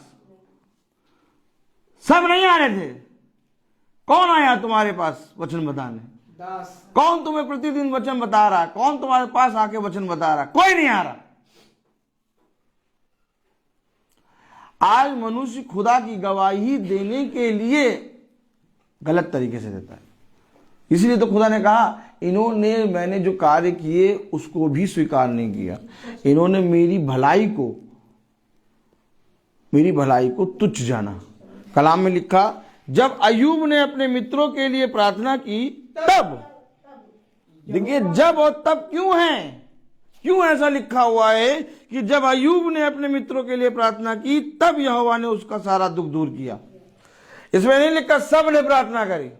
सब नहीं आ रहे थे। कौन आया तुम्हारे पास वचन बताने? दास। कौन तुम्हें प्रतिदिन वचन बता रहा है? कौन तुम्हारे पास आके वचन बता रहा है? कोई नहीं आ रहा। आज मनुष्य खुदा की गवाही देने के लिए गलत तरीके से देता है। इसलिए तो खुदा ने कहा इन्होंने, मैंने जो कार्य किए उसको भी स्वीकार नहीं किया। इन्होंने मेरी भलाई को तुच्छ जाना। कलाम में लिखा जब अय्यूब ने अपने मित्रों के लिए प्रार्थना की तब। देखिए जब और तब क्यों है? क्यों ऐसा लिखा हुआ है कि जब अय्यूब ने अपने मित्रों के लिए प्रार्थना की तब यहोवा ने उसका सारा दुख दूर किया? इसमें नहीं लिखा सब ने प्रार्थना करी।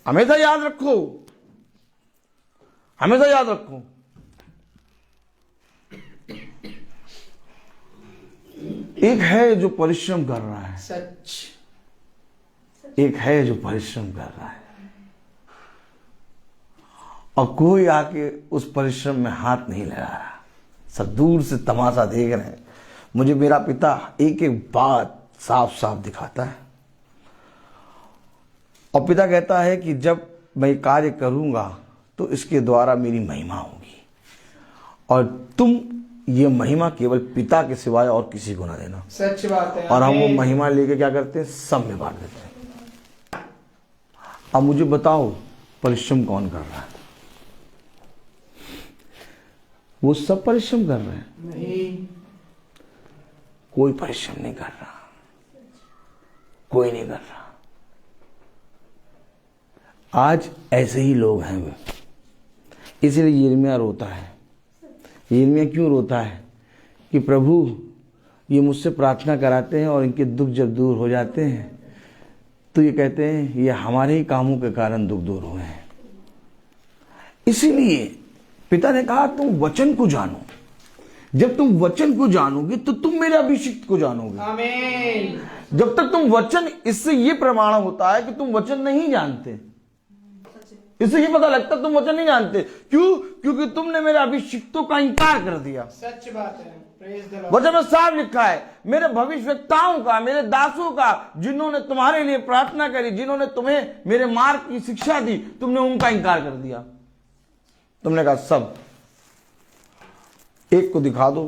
हमेशा याद रखो, हमेशा याद रखो, एक है जो परिश्रम कर रहा है, सच। एक है जो परिश्रम कर रहा है, और कोई आके उस परिश्रम में हाथ नहीं लगा रहा। सब दूर से तमाशा देख रहे हैं। मुझे मेरा पिता एक एक बात साफ साफ दिखाता है, और पिता कहता है कि जब मैं कार्य करूंगा तो इसके द्वारा मेरी महिमा होगी, और तुम ये महिमा केवल पिता के सिवाय और किसी को ना देना। सच बात है। और हम वो आमीन। महिमा लेके क्या करते हैं, सब में बांट देते हैं। अब मुझे बताओ परिश्रम कौन कर रहा है? वो सब परिश्रम कर रहे हैं? नहीं। कोई परिश्रम नहीं कर रहा, कोई नहीं कर रहा। आज ऐसे ही लोग हैं वे, इसलिए यिर्मयाह रोता है। यिर्मयाह क्यों रोता है? कि प्रभु ये मुझसे प्रार्थना कराते हैं और इनके दुख जब दूर हो जाते हैं तो ये कहते हैं ये हमारे ही कामों के कारण दुख दूर हुए हैं। इसीलिए पिता ने कहा तुम वचन को जानो। जब तुम वचन को जानोगे तो तुम मेरे अभिषिक्त को जानोगे। आमीन। जब तक तुम वचन, इससे ये प्रमाण होता है कि तुम वचन नहीं जानते। इससे ये पता लगता तुम वचन नहीं जानते। क्यों? क्योंकि तुमने मेरे अभिषिक्तों का इंकार कर दिया। सच बात है। Praise the Lord। वचन में साफ लिखा है, मेरे भविष्यवक्ताओं का, मेरे दासों का, जिन्होंने तुम्हारे लिए प्रार्थना करी, जिन्होंने तुम्हें मेरे मार्ग की शिक्षा दी, तुमने उनका इंकार कर दिया। तुमने कहा सब, एक को दिखा दो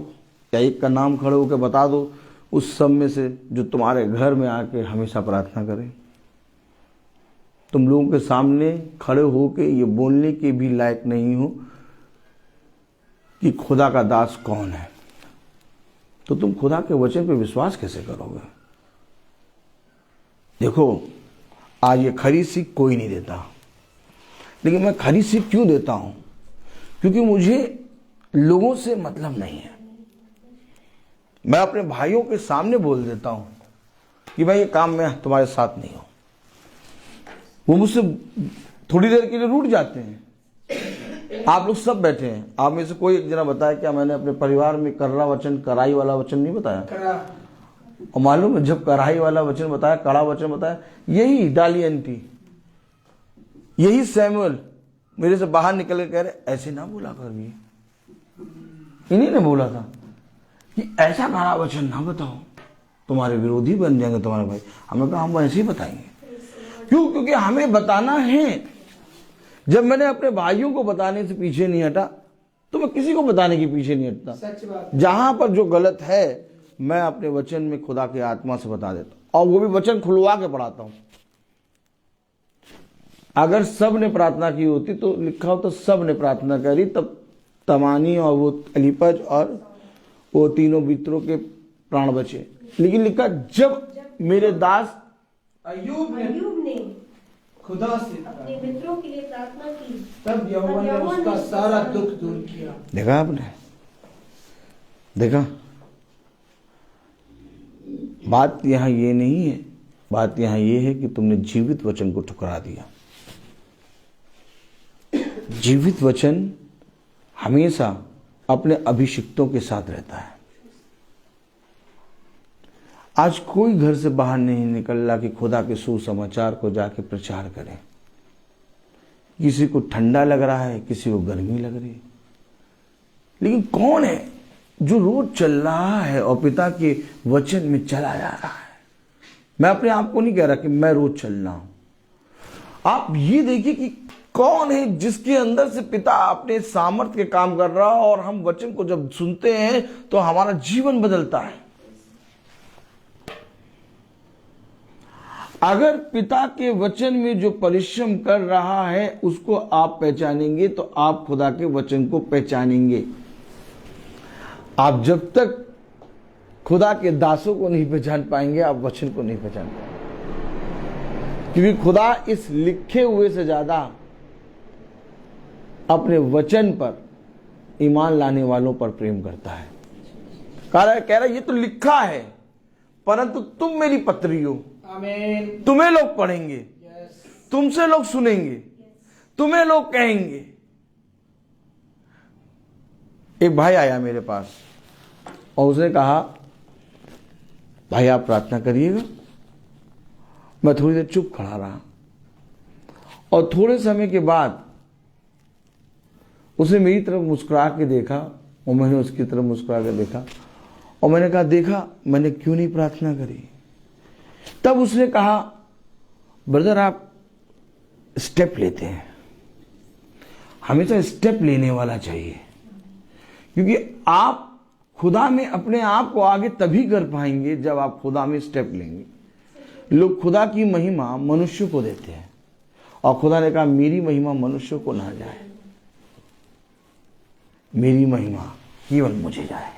या एक का नाम खड़े होकर बता दो उस सब में से जो तुम्हारे घर में आके हमेशा प्रार्थना करे। तुम लोगों के सामने खड़े होके ये बोलने के भी लायक नहीं हो कि खुदा का दास कौन है, तो तुम खुदा के वचन पे विश्वास कैसे करोगे? देखो, आज ये खरी सीख कोई नहीं देता, लेकिन मैं खरी सीख क्यों देता हूं? क्योंकि मुझे लोगों से मतलब नहीं है। मैं अपने भाइयों के सामने बोल देता हूं कि भाई ये काम में तुम्हारे साथ नहीं हूं। वो मुझसे थोड़ी देर के लिए रूठ जाते हैं। आप लोग सब बैठे हैं, आप में से कोई एक जना बताया क्या मैंने अपने परिवार में कर्रा वचन, कराई वाला वचन नहीं बताया? करा। और मालूम है जब कराई वाला वचन बताया, कड़ा वचन बताया, यही डाली एंटी, यही सैमुअल मेरे से बाहर निकल के कह रहे ऐसे ना बोला कर भी। इन्हीं ने बोला था कि ऐसा कड़ा वचन ना बताओ, तुम्हारे विरोधी बन जाएंगे तुम्हारे भाई। हमें कहा हम ऐसे ही बताएंगे। क्यों? क्योंकि हमें बताना है। जब मैंने अपने भाइयों को बताने से पीछे नहीं हटा तो मैं किसी को बताने के पीछे नहीं हटता। सच बात। जहां पर जो गलत है मैं अपने वचन में खुदा की आत्मा से बता देता हूं, और वो भी वचन खुलवा के पढ़ाता हूं। अगर सब ने प्रार्थना की होती तो लिखा हो तो सब ने प्रार्थना करी, तब तमानी और वो अलीपज और वो तीनों मित्रों के प्राण बचे। लेकिन लिखा जब मेरे दास अय्यूब ने खुदा से अपने मित्रों के लिए प्रार्थना की, तब यहोवा ने उसका सारा दुख दूर किया। देखा आपने? देखा? बात यहां ये नहीं है, बात यहां ये है कि तुमने जीवित वचन को ठुकरा दिया। जीवित वचन हमेशा अपने अभिषिक्तों के साथ रहता है। आज कोई घर से बाहर नहीं निकल रहा कि खुदा के सुसमाचार को जाके प्रचार करे। किसी को ठंडा लग रहा है, किसी को गर्मी लग रही है, लेकिन कौन है जो रोज चल रहा है और पिता के वचन में चला जा रहा है? मैं अपने आप को नहीं कह रहा कि मैं रोज चल रहा हूं। आप ये देखिए कि कौन है जिसके अंदर से पिता अपने सामर्थ्य के काम कर रहा है, और हम वचन को जब सुनते हैं तो हमारा जीवन बदलता है। अगर पिता के वचन में जो परिश्रम कर रहा है उसको आप पहचानेंगे तो आप खुदा के वचन को पहचानेंगे। आप जब तक खुदा के दासों को नहीं पहचान पाएंगे आप वचन को नहीं पहचान पाएंगे, क्योंकि खुदा इस लिखे हुए से ज्यादा अपने वचन पर ईमान लाने वालों पर प्रेम करता है। कह रहा है ये तो लिखा है, परंतु तुम मेरी पत्री हो। आमीन। तुम्हें लोग पढ़ेंगे, तुमसे लोग सुनेंगे, तुम्हें लोग कहेंगे। एक भाई आया मेरे पास और उसने कहा भाई आप प्रार्थना करिएगा। मैं थोड़ी देर चुप खड़ा रहा और थोड़े समय के बाद उसने मेरी तरफ मुस्कुरा के देखा और मैंने उसकी तरफ मुस्कुरा के देखा और मैंने कहा देखा मैंने क्यों नहीं प्रार्थना करी। तब उसने कहा ब्रदर आप स्टेप लेते हैं, हमेशा स्टेप लेने वाला चाहिए, क्योंकि आप खुदा में अपने आप को आगे तभी कर पाएंगे जब आप खुदा में स्टेप लेंगे। लोग खुदा की महिमा मनुष्य को देते हैं, और खुदा ने कहा मेरी महिमा मनुष्य को ना जाए, मेरी महिमा केवल मुझे जाए।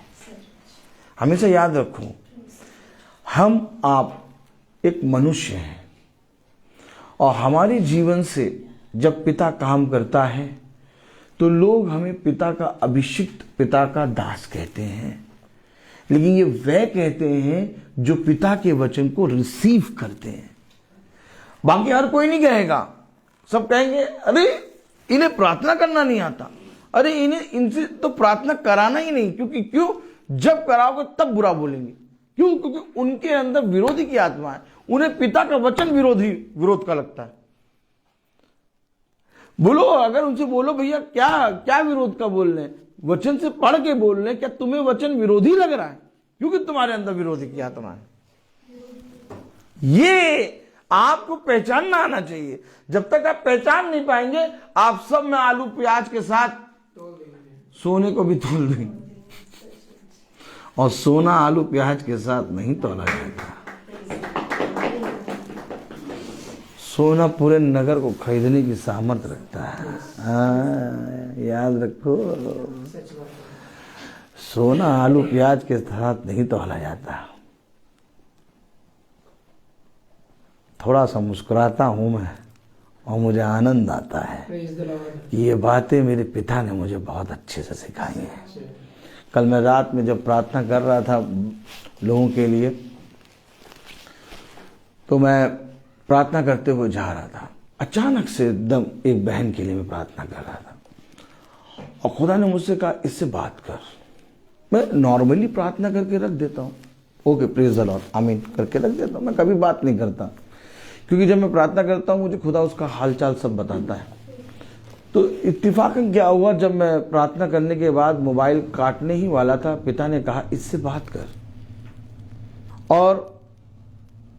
हमेशा याद रखो, हम आप एक मनुष्य हैं, और हमारे जीवन से जब पिता काम करता है तो लोग हमें पिता का अभिषिक्त, पिता का दास कहते हैं। लेकिन ये वह कहते हैं जो पिता के वचन को रिसीव करते हैं। बाकी हर कोई नहीं कहेगा। सब कहेंगे अरे इन्हें प्रार्थना करना नहीं आता, अरे इनसे तो प्रार्थना कराना ही नहीं, क्योंकि क्यों, जब कराओगे तब बुरा बोलेंगे। क्यों? क्योंकि उनके अंदर विरोधी की आत्मा है, उन्हें पिता का वचन विरोध का लगता है। बोलो, अगर उनसे बोलो भैया क्या विरोध का बोल रहे हैं, वचन से पढ़ के बोल रहे हैं, क्या तुम्हें वचन विरोधी लग रहा है? क्योंकि तुम्हारे अंदर विरोधी की आत्मा है। ये आपको पहचानना आना चाहिए। जब तक आप पहचान नहीं पाएंगे, आप सब में आलू प्याज के साथ सोने को भी तोल देंगे, और सोना आलू प्याज के साथ नहीं तोला जाता। सोना पूरे नगर को खरीदने की सामर्थ्य रखता है। याद रखो, सोना आलू प्याज के साथ नहीं तोला जाता। थोड़ा सा मुस्कुराता हूं मैं, और मुझे आनंद आता है कि ये बातें मेरे पिता ने मुझे बहुत अच्छे से सिखाई हैं। कल मैं रात में जब प्रार्थना कर रहा था लोगों के लिए, तो मैं प्रार्थना करते हुए जा रहा था, अचानक से एकदम एक बहन के लिए मैं प्रार्थना कर रहा था, और खुदा ने मुझसे कहा इससे बात कर। मैं नॉर्मली प्रार्थना करके रख देता हूँ, ओके प्रेज द लॉर्ड आमीन करके रख देता हूँ, मैं कभी बात नहीं करता, क्योंकि जब मैं प्रार्थना करता हूँ मुझे खुदा उसका हालचाल सब बताता है। तो इत्तेफाकन क्या हुआ, जब मैं प्रार्थना करने के बाद मोबाइल काटने ही वाला था, पिता ने कहा इससे बात कर। और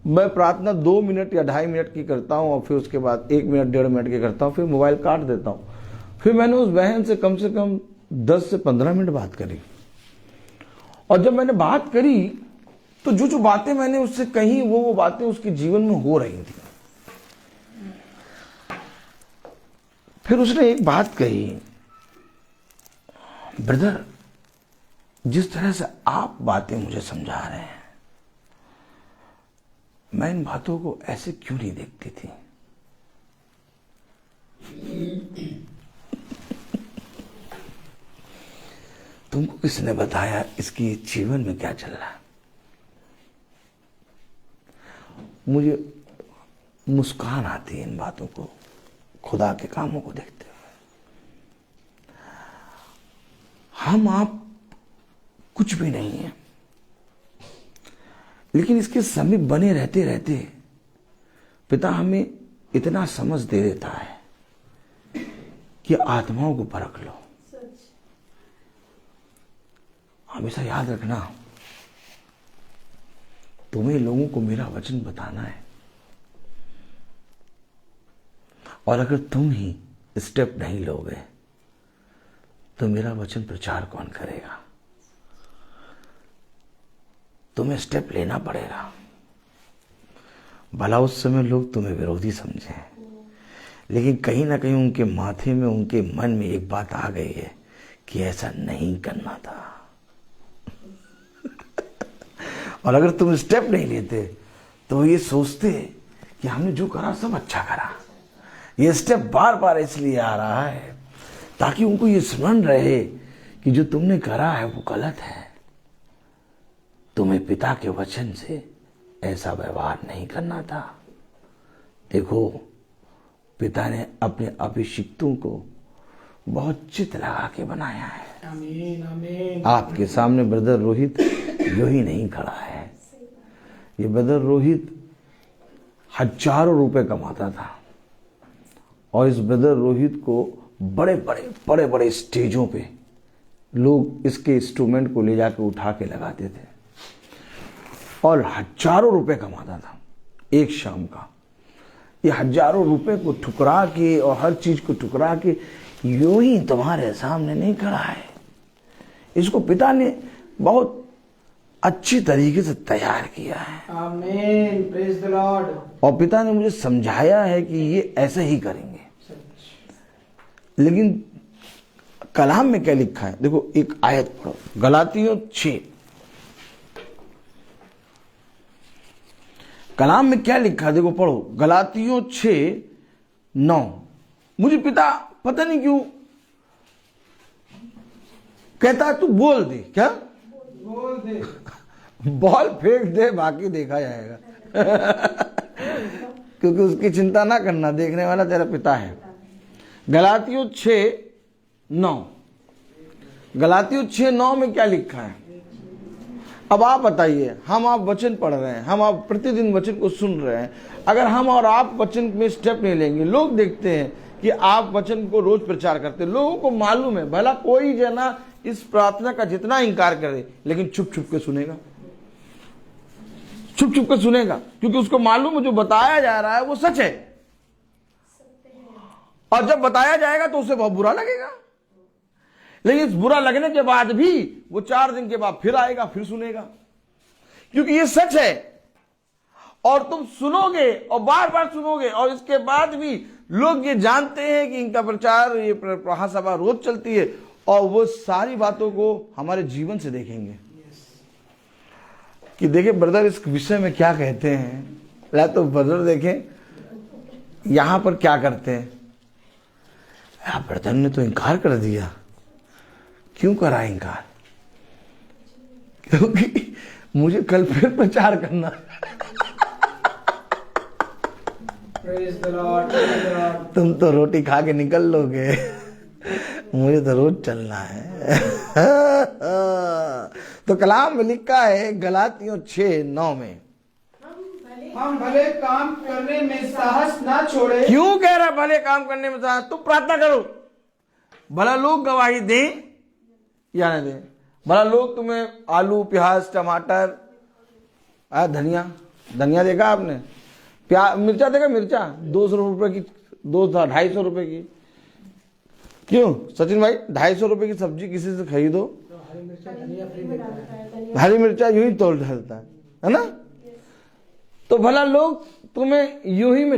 मैं प्रार्थना 2 मिनट या 2.5 मिनट की करता हूँ, और फिर उसके बाद 1 मिनट 1.5 मिनट की करता हूँ, फिर मोबाइल काट देता हूँ। फिर मैंने उस बहन से कम 10 से 15 मिनट बात करी, और जब मैंने बात करी तो जो बातें मैंने उससे कही वो बातें उसके जीवन में हो रही थी। फिर उसने एक बात कही, ब्रदर जिस तरह से आप बातें मुझे समझा रहे हैं, मैं इन बातों को ऐसे क्यों नहीं देखती थी। तुमको किसने बताया इसकी जीवन में क्या चल रहा है? मुझे मुस्कान आती है इन बातों को, खुदा के कामों को देखते हुए। हम आप कुछ भी नहीं है, लेकिन इसके समीप बने रहते रहते पिता हमें इतना समझ दे देता है कि आत्माओं को परख लो। हमेशा याद रखना, तुम्हें लोगों को मेरा वचन बताना है, और अगर तुम ही स्टेप नहीं लोगे तो मेरा वचन प्रचार कौन करेगा? तुम्हें स्टेप लेना पड़ेगा। भला उस समय लोग तुम्हें विरोधी समझे, लेकिन कहीं ना कहीं उनके माथे में, उनके मन में एक बात आ गई है कि ऐसा नहीं करना था। और अगर तुम स्टेप नहीं लेते तो ये सोचते कि हमने जो करा सब अच्छा करा। ये स्टेप बार बार इसलिए आ रहा है ताकि उनको ये स्मरण रहे कि जो तुमने करा है वो गलत है। तुम्हें पिता के वचन से ऐसा व्यवहार नहीं करना था। देखो, पिता ने अपने अभिषिक्तों को बहुत चित लगा के बनाया है। आमीन आमीन। आपके सामने ब्रदर रोहित यूं ही नहीं खड़ा है। ये ब्रदर रोहित हजारों रुपए कमाता था, और इस ब्रदर रोहित को बड़े बड़े स्टेजों पे लोग इसके इंस्ट्रूमेंट को ले जाकर उठा के लगाते थे, और हजारों रुपए कमाता था एक शाम का। ये हजारों रुपए को ठुकरा के और हर चीज को ठुकरा के यूं ही तुम्हारे सामने नहीं खड़ा है, इसको पिता ने बहुत अच्छी तरीके से तैयार किया है। आमीन, प्रेज द लॉर्ड। और पिता ने मुझे समझाया है कि ये ऐसे ही करेंगे। लेकिन कलाम में क्या लिखा है, देखो एक आयत पढ़ो, गलातियों 6। कलाम में क्या लिखा है देखो, पढ़ो गलातियों 6:9। मुझे पिता पता नहीं क्यों कहता तू बोल दे, क्या बोल दे, बॉल फेंक दे, बाकी देखा जाएगा। क्योंकि उसकी चिंता ना करना, देखने वाला तेरा पिता है। गलातियों 6:9, गलातियों 6:9 में क्या लिखा है? अब आप बताइए, हम आप वचन पढ़ रहे हैं, हम आप प्रतिदिन वचन को सुन रहे हैं, अगर हम और आप वचन में स्टेप नहीं लेंगे, लोग देखते हैं कि आप वचन को रोज प्रचार करते हैं, लोगों को मालूम है, भला कोई जना इस प्रार्थना का जितना इंकार करे लेकिन छुप छुप के सुनेगा, छुप छुप के सुनेगा, क्योंकि उसको मालूम है जो बताया जा रहा है वो सच है। और जब बताया जाएगा तो उसे बहुत बुरा लगेगा, लेकिन इस बुरा लगने के बाद भी वो 4 दिन के बाद फिर आएगा, फिर सुनेगा, क्योंकि ये सच है। और तुम सुनोगे और बार बार सुनोगे, और इसके बाद भी लोग ये जानते हैं कि इनका प्रचार, ये महासभा रोज चलती है, और वो सारी बातों को हमारे जीवन से देखेंगे कि देखिए ब्रदर इस विषय में क्या कहते हैं, ला तो ब्रदर देखें यहां पर क्या करते हैं। ब्रदर ने तो इनकार कर दिया, क्यों करा इनकार? क्योंकि मुझे कल फिर प्रचार करना। Praise the Lord, praise the Lord. तुम तो रोटी खा के निकल लोगे, मुझे तो रोज चलना है। तो कलाम में लिखा है गलातियों 6:9 में, हम भले काम करने में साहस ना छोड़े। क्यों कह रहा भले काम करने में साहस? तुम प्रार्थना करो, भला लोग गवाही दें या न दें, भला लोग तुम्हें आलू, प्याज, टमाटर, धनिया, धनिया देखा आपने? प्याज, मिर्चा देखा? मिर्चा 200 रुपए की, 250 रुपए की। क्यों सचिन भाई, 250 रुपए की सब्जी किसी से खरीदो, हरी मिर्चा यूं ही तोड़ डालता है ना? तो भला लोग तुम्हें यूं ही में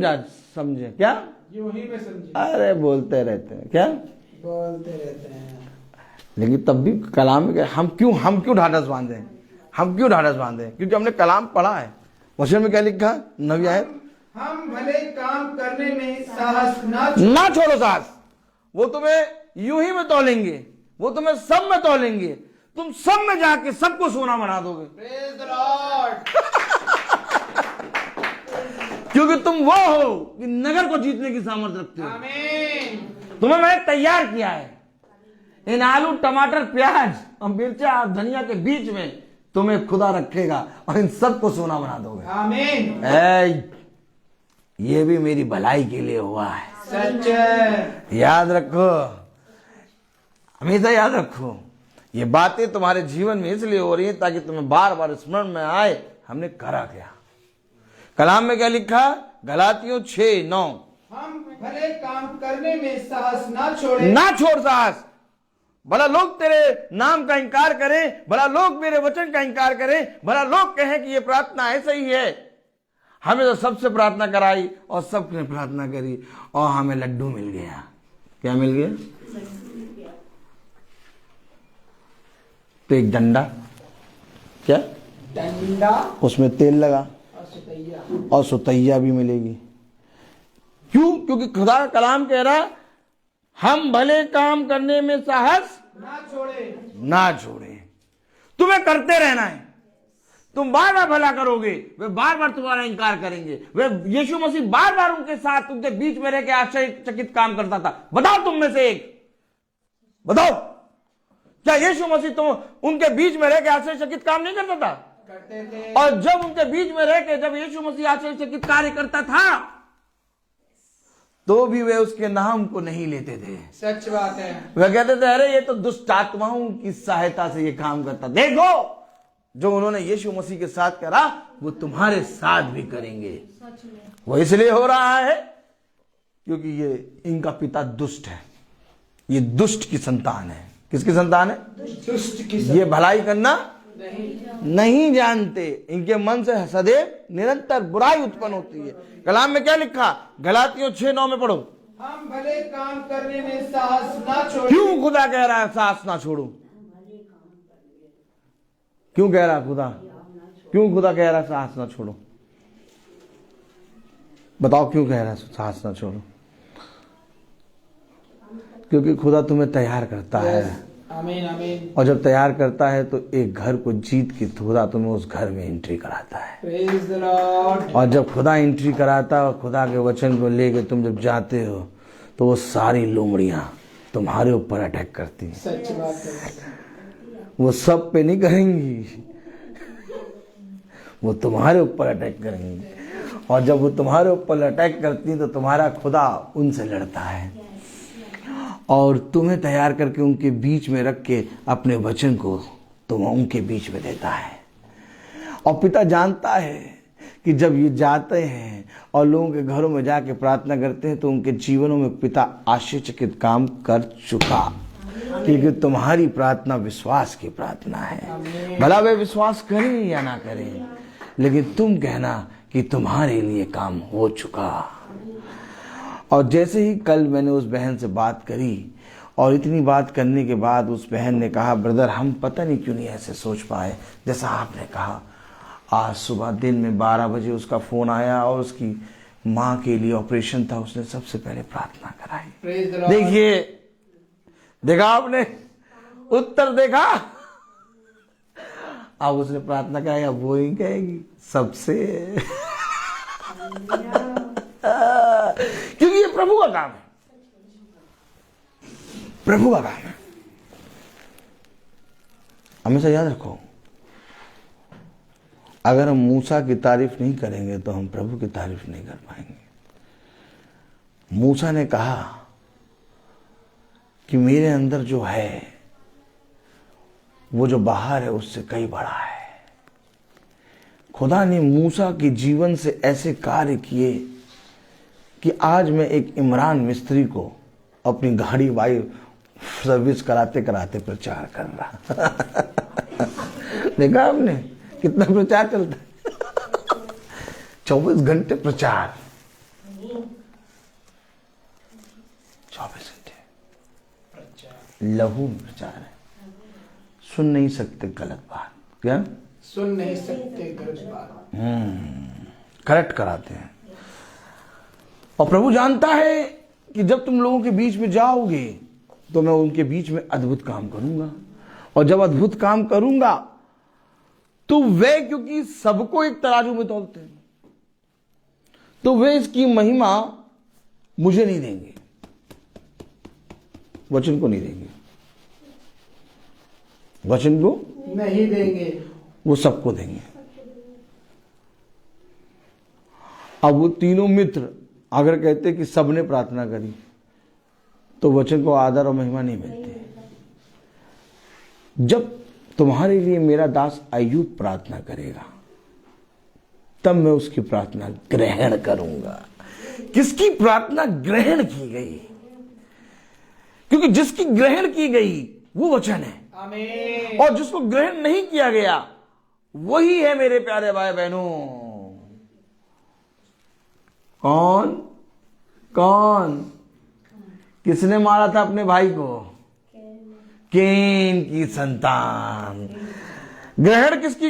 समझे क्या? यूं ही में समझे। अरे बोलते रहते हैं, क्या बोलते रहते हैं। लेकिन तब भी कलाम में हम क्यों ढाढ़स बांधे? हम क्यों ढाढ़स बांधे? क्योंकि हमने कलाम पढ़ा है। वचन में क्या लिखा? 9वीं आयत, हम भले काम करने में साहस ना छोड़ो साहस। वो तुम्हें यूं ही में तौलेंगे, वो तुम्हें सब में तौलेंगे, तुम सब में जाके सबको सोना बना दोगे। Praise the Lord. क्योंकि तुम वो हो कि नगर को जीतने की सामर्थ्य रखते हो। आमीन। तुम्हें मैंने तैयार किया है। इन आलू, टमाटर, प्याज और मिर्चा और धनिया के बीच में तुम्हें खुदा रखेगा और इन सबको सोना बना दोगे। आमीन। ये भी मेरी भलाई के लिए हुआ है। सच है। याद रखो, हमेशा याद रखो, ये बातें तुम्हारे जीवन में इसलिए हो रही है ताकि तुम्हें बार बार स्मरण में आए हमने करा क्या। कलाम में क्या लिखा? गलातियों 6:9, हम भले काम करने में साहस ना छोड़े। ना छोड़ साहस। भला लोग तेरे नाम का इंकार करें, भला लोग मेरे वचन का इंकार करें, भला लोग कहें कि ये प्रार्थना ऐसा ही है। हमें तो सबसे प्रार्थना कराई और सबने प्रार्थना करी और हमें लड्डू मिल गया। क्या मिल गया? तो एक डंडा, क्या डंडा, उसमें तेल लगा और सुतैया भी मिलेगी। क्यों? क्योंकि खुदा का कलाम कह रहा हम भले काम करने में साहस ना छोड़े। तुम्हें करते रहना है। तुम बार बार भला करोगे, वे बार बार तुम्हारा इंकार करेंगे। वे यीशु मसीह बार बार उनके साथ, उनके बीच में रह के आश्चर्यचकित काम करता था। बताओ तुम में से एक, बताओ, क्या यीशु मसीह तो उनके बीच में रह के आश्चर्यचकित काम नहीं करता था? करते थे। और जब उनके बीच में रह के जब यीशु मसीह आश्चर्यचकित कार्य करता था तो भी वे उसके नाम को नहीं लेते थे। सच बात है। वे कहते थे अरे ये तो दुष्ट आत्माओं की सहायता से ये काम करता। देखो जो उन्होंने यीशु मसीह के साथ करा वो तुम्हारे साथ भी करेंगे। वो इसलिए हो रहा है क्योंकि ये इनका पिता दुष्ट है, ये दुष्ट की संतान है। किसकी संतान है? दुष्ट की ये भलाई करना नहीं। नहीं जानते, इनके मन से सदैव निरंतर बुराई उत्पन्न होती है। कलाम में क्या लिखा? गलातियों 6:9 में पढ़ो। हम भले काम करने में साहस ना छोड़ें। क्यों खुदा कह रहा है साहस ना छोड़ो? क्यों कह रहा है खुदा? क्यों खुदा कह रहा है साहस ना छोड़ो? बताओ क्यों कह रहा है साहस ना छोड़ो? क्योंकि खुदा तुम्हें तैयार करता है, आमीन आमीन। और जब तैयार करता है तो एक घर को जीत के खुदा तुम्हें उस घर में एंट्री कराता है। Praise the Lord. और जब खुदा एंट्री कराता है और खुदा के वचन को लेके तुम जब जाते हो तो वो सारी लोमड़ियां तुम्हारे ऊपर अटैक करती हैं। सच बात है। वो सब पे नहीं करेंगी, वो तुम्हारे ऊपर अटैक करेंगी, और जब वो तुम्हारे ऊपर अटैक करती हैं तो तुम्हारा खुदा उनसे लड़ता है और तुम्हें तैयार करके उनके बीच में रख के अपने वचन को तुम उनके बीच में देता है। और पिता जानता है कि जब ये जाते हैं और लोगों के घरों में जाके प्रार्थना करते हैं तो उनके जीवनों में पिता आश्चर्यचकित काम कर चुका, क्योंकि तुम्हारी प्रार्थना विश्वास की प्रार्थना है। भला वे विश्वास करें या ना करें, लेकिन तुम कहना कि तुम्हारे लिए काम हो चुका। और जैसे ही कल मैंने उस बहन से बात करी और इतनी बात करने के बाद उस बहन ने कहा, ब्रदर हम पता नहीं क्यों नहीं ऐसे सोच पाए जैसा आपने कहा। आज सुबह दिन में 12 बजे उसका फोन आया और उसकी माँ के लिए ऑपरेशन था, उसने सबसे पहले प्रार्थना कराई। Praise the Lord. देखिए, देखा आपने उत्तर देखा? अब उसने प्रार्थना कराई, अब वो ही कहेगी सबसे क्योंकि ये प्रभु का काम है, प्रभु का काम है। हमेशा याद रखो, अगर हम मूसा की तारीफ नहीं करेंगे तो हम प्रभु की तारीफ नहीं कर पाएंगे। मूसा ने कहा कि मेरे अंदर जो है वो जो बाहर है उससे कई बड़ा है। खुदा ने मूसा के जीवन से ऐसे कार्य किए कि आज मैं एक इमरान मिस्त्री को अपनी गाड़ी वाई सर्विस कराते कराते प्रचार कर रहा देखा आपने कितना प्रचार चलता है 24 घंटे प्रचार, 24 घंटे लहू में प्रचार है। सुन नहीं सकते गलत बात, क्या सुन नहीं सकते गलत बात, करेक्ट कराते हैं। और प्रभु जानता है कि जब तुम लोगों के बीच में जाओगे तो मैं उनके बीच में अद्भुत काम करूंगा, और जब अद्भुत काम करूंगा तो वे, क्योंकि सबको एक तराजू में तौलते हैं, तो वे इसकी महिमा मुझे नहीं देंगे, वचन को नहीं देंगे, वचन को नहीं देंगे, वो सबको देंगे। अब वो तीनों मित्र अगर कहते कि सबने प्रार्थना करी तो वचन को आदर और महिमा नहीं मिलती। जब तुम्हारे लिए मेरा दास अय्यूब प्रार्थना करेगा तब मैं उसकी प्रार्थना ग्रहण करूंगा। किसकी प्रार्थना ग्रहण की गई? क्योंकि जिसकी ग्रहण की गई वो वचन है, आमीन। और जिसको ग्रहण नहीं किया गया वही है मेरे प्यारे भाई बहनों। कौन कौन? किसने मारा था अपने भाई को? केन की संतान। ग्रहण किसकी?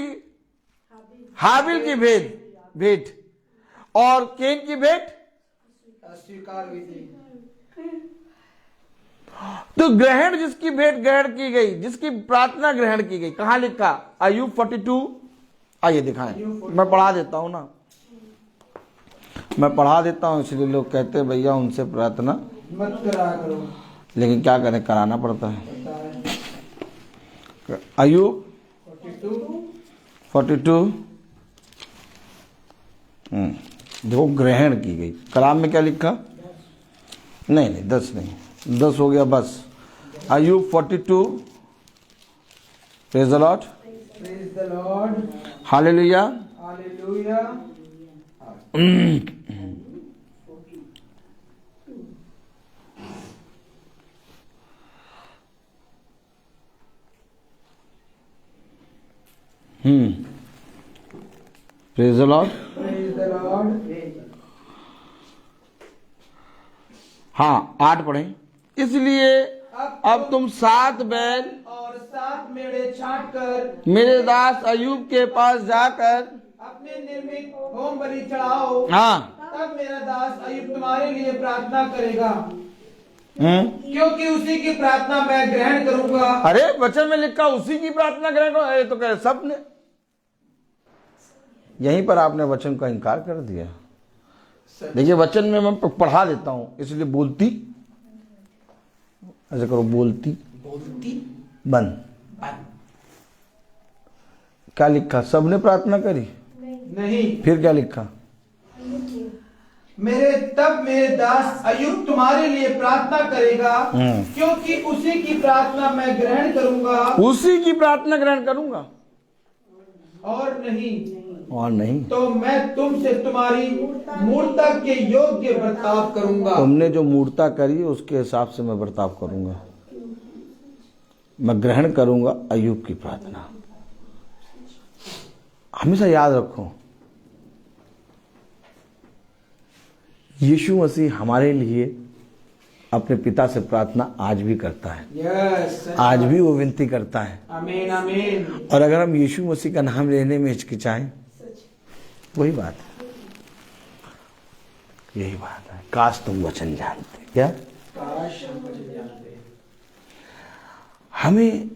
हाबिल की भेंट, और केन की भेंट अस्वीकार हुई थी। तो ग्रहण जिसकी भेंट ग्रहण की गई, जिसकी प्रार्थना ग्रहण की गई, कहां लिखा? अय्यूब 42। आइए दिखाएं, मैं पढ़ा देता हूं ना, मैं पढ़ा देता हूं, इसलिए लोग कहते हैं भैया उनसे प्रार्थना मत करा करो, लेकिन क्या करें, कराना पड़ता है। पता है। अय्यूब 42 देखो, ग्रहण की गई। कलाम में क्या लिखा? नहीं 10 नहीं, 10 हो गया बस। अय्यूब 42। Praise the Lord, praise the Lord, hallelujah. Hallelujah. Praise the Lord. Praise the Lord। हाँ 8 पढ़ें। इसलिए अब तुम 7 बैल और 7 मेढ़े छांट कर मेरे दास अयूब के पास जाकर अपने निर्मित होम बलि चढ़ाओ। हाँ तब मेरा दास अयूब तुम्हारे लिए प्रार्थना करेगा, क्योंकि उसी की प्रार्थना मैं ग्रहण करूंगा। अरे वचन में लिखा उसी की प्रार्थना ग्रहण करो। अरे तो कह सब ने, यहीं पर आपने वचन का इनकार कर दिया। देखिए वचन में मैं पढ़ा देता हूं, इसलिए बोलती ऐसे करो, बोलती बंद। क्या लिखा? सबने प्रार्थना करी? नहीं, फिर क्या लिखा? तब मेरे दास अयूब तुम्हारे लिए प्रार्थना करेगा, क्योंकि उसी की प्रार्थना मैं ग्रहण करूंगा उसी की प्रार्थना ग्रहण करूंगा और नहीं तो मैं तुमसे तुम्हारी मूर्ता के योग्य बर्ताव करूंगा। तुमने जो मूर्ता करी उसके हिसाब से मैं बर्ताव करूंगा। मैं ग्रहण करूंगा अयूब की प्रार्थना। हमेशा याद रखो, यीशु मसीह हमारे लिए अपने पिता से प्रार्थना आज भी करता है। यस, आज भी वो विनती करता है। आमीन आमीन। और अगर हम यीशु मसीह का नाम लेने में हिचकिचाएं, वही बात है, यही बात है। काश तुम वचन जानते। क्या? काश हम वचन जानते। हमें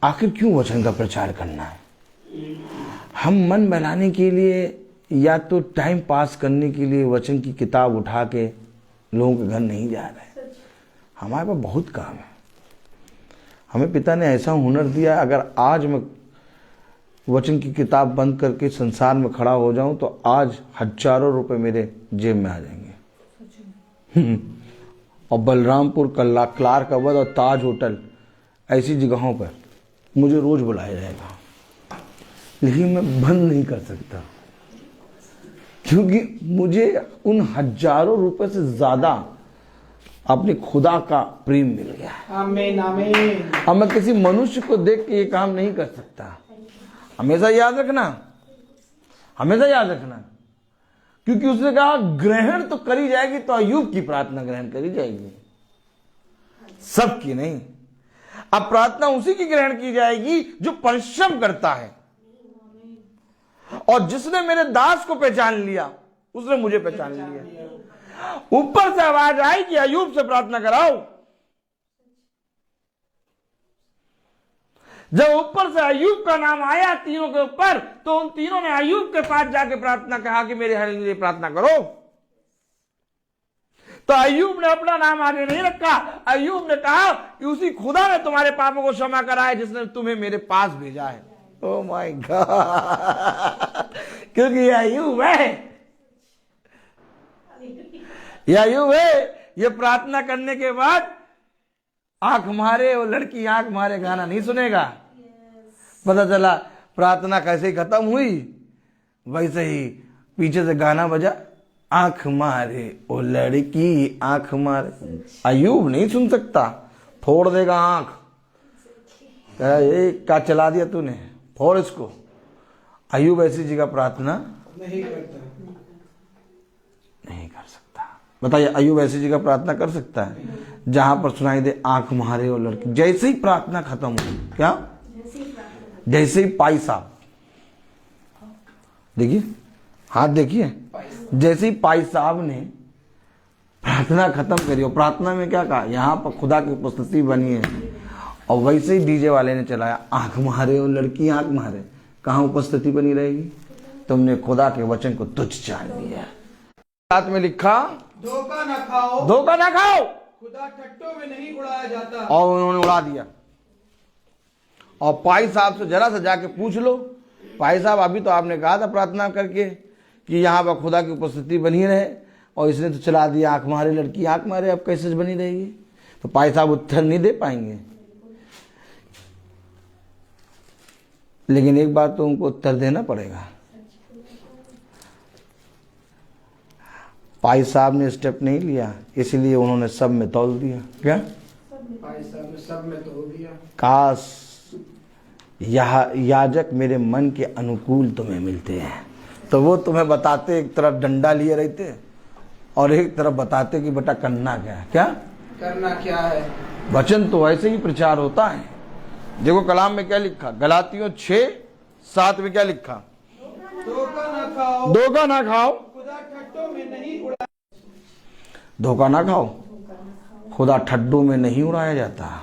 आखिर क्यों वचन का प्रचार करना है? हम मन बहलाने के लिए या तो टाइम पास करने के लिए वचन की किताब उठा के लोगों के घर नहीं जा रहे। हमारे पास बहुत काम है। हमें पिता ने ऐसा हुनर दिया, अगर आज मैं वचन की किताब बंद करके संसार में खड़ा हो जाऊं तो आज हजारों रुपए मेरे जेब में आ जाएंगे। और बलरामपुर, क्लार्क अवध और ताज होटल ऐसी जगहों पर मुझे रोज बुलाया जाएगा, लेकिन मैं बंद नहीं कर सकता, क्योंकि मुझे उन हजारों रुपए से ज्यादा अपने खुदा का प्रेम मिल गया है। आमीन आमीन। अब मैं किसी मनुष्य को देख के ये काम नहीं कर सकता। हमेशा याद रखना, हमेशा याद रखना, क्योंकि उसने कहा ग्रहण तो करी जाएगी, तो अयूब की प्रार्थना ग्रहण करी जाएगी, सबकी नहीं। अब प्रार्थना उसी की ग्रहण की जाएगी जो परिश्रम करता है। और जिसने मेरे दास को पहचान लिया उसने मुझे पहचान लिया। ऊपर से आवाज आई कि अयूब से प्रार्थना कराओ। जब ऊपर से अयूब का नाम आया तीनों के ऊपर, तो उन तीनों ने अयूब के पास जाके प्रार्थना कहा कि मेरे हर लिए प्रार्थना करो। तो अयूब ने अपना नाम आगे नहीं रखा। अयूब ने कहा कि उसी खुदा ने तुम्हारे पापों को क्षमा करा है जिसने तुम्हें मेरे पास भेजा है। ओह माय गॉड, क्योंकि ये अयूब है, ये अयूब है। ये प्रार्थना करने के बाद आंख मारे और लड़की आंख मारे गाना नहीं सुनेगा। पता चला प्रार्थना कैसे ही खत्म हुई, वैसे ही पीछे से गाना बजा, आंख मारे ओ लड़की आंख मारे। अयूब नहीं सुन सकता, फोड़ देगा आंख। क्या चला दिया तूने, फोड़ इसको। अयूब ऐसी जगह प्रार्थना नहीं करता, नहीं कर सकता। बताइए, अयूब ऐसी जगह प्रार्थना कर सकता है जहां पर सुनाई दे आंख मारे और लड़की? जैसे ही प्रार्थना खत्म हुई, क्या जैसे ही पाई साहब, देखिए हाथ देखिए, जैसे ही पाई साहब ने प्रार्थना खत्म करी, और प्रार्थना में क्या कहा, यहां पर खुदा की उपस्थिति बनी है, और वैसे ही डीजे वाले ने चलाया आंख मारे और लड़की आंख मारे। कहां उपस्थिति बनी रहेगी? तुमने खुदा के वचन को तुच्छ जान लिया। साथ में लिखा, धोखा ना खाओ, धोखा ना खाओ, खुदा ठट्टों में नहीं उड़ाया जाता। और उन्होंने उड़ा दिया। और पाई साहब से जरा सा जाके पूछ लो, पाई साहब अभी तो आपने कहा था प्रार्थना करके कि यहाँ पर खुदा की उपस्थिति बनी रहे, और इसने तो चला दिया आंख मारे लड़की आंख मारे, अब कैसे बनी रहेगी? तो पाई साहब उत्तर नहीं दे पाएंगे। लेकिन एक बार तो उनको उत्तर देना पड़ेगा। पाई साहब ने स्टेप नहीं लिया, इसलिए उन्होंने सब में तौल दिया। क्या भाई साहब ने सब में तो हो दिया। काश याजक मेरे मन के अनुकूल तुम्हें मिलते हैं। तो वो तुम्हें बताते, एक तरफ डंडा लिए रहते और एक तरफ बताते कि बेटा करना क्या है। क्या करना क्या है? वचन तो ऐसे ही प्रचार होता है। देखो कलाम में क्या लिखा, गलातियों 6:7 में क्या लिखा, धोखा ना खाओ, धोखा ना खाओ, खुदा ठट्ठों में नहीं उड़ा। धोखा ना खाओ, खुदा ठड्डों में नहीं उड़ाया जाता।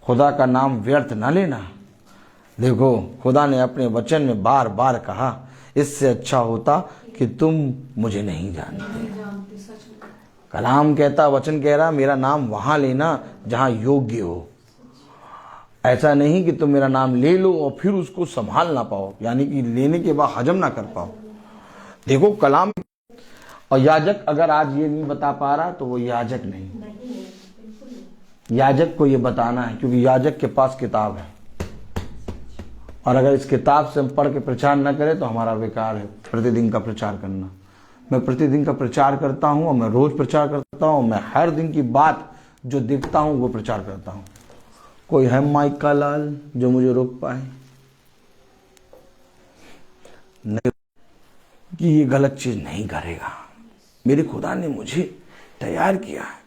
खुदा का नाम व्यर्थ ना लेना। देखो खुदा ने अपने वचन में बार बार कहा, इससे अच्छा होता कि तुम मुझे नहीं जानते। कलाम कहता, वचन कह रहा, मेरा नाम वहां लेना जहां योग्य हो। ऐसा नहीं कि तुम मेरा नाम ले लो और फिर उसको संभाल ना पाओ, यानी कि लेने के बाद हजम ना कर पाओ। देखो कलाम और याजक अगर आज ये नहीं बता पा रहा तो वो याजक नहीं। याजक को ये बताना है, क्योंकि याजक के पास किताब है, और अगर इस किताब से हम पढ़ के प्रचार न करें तो हमारा बेकार है प्रतिदिन का प्रचार करना। मैं प्रतिदिन का प्रचार करता हूं और मैं रोज प्रचार करता हूं। मैं हर दिन की बात जो देखता हूं वो प्रचार करता हूं। कोई है माइक का लाल जो मुझे रोक पाए नहीं कि ये गलत चीज नहीं करेगा। मेरे खुदा ने मुझे तैयार किया है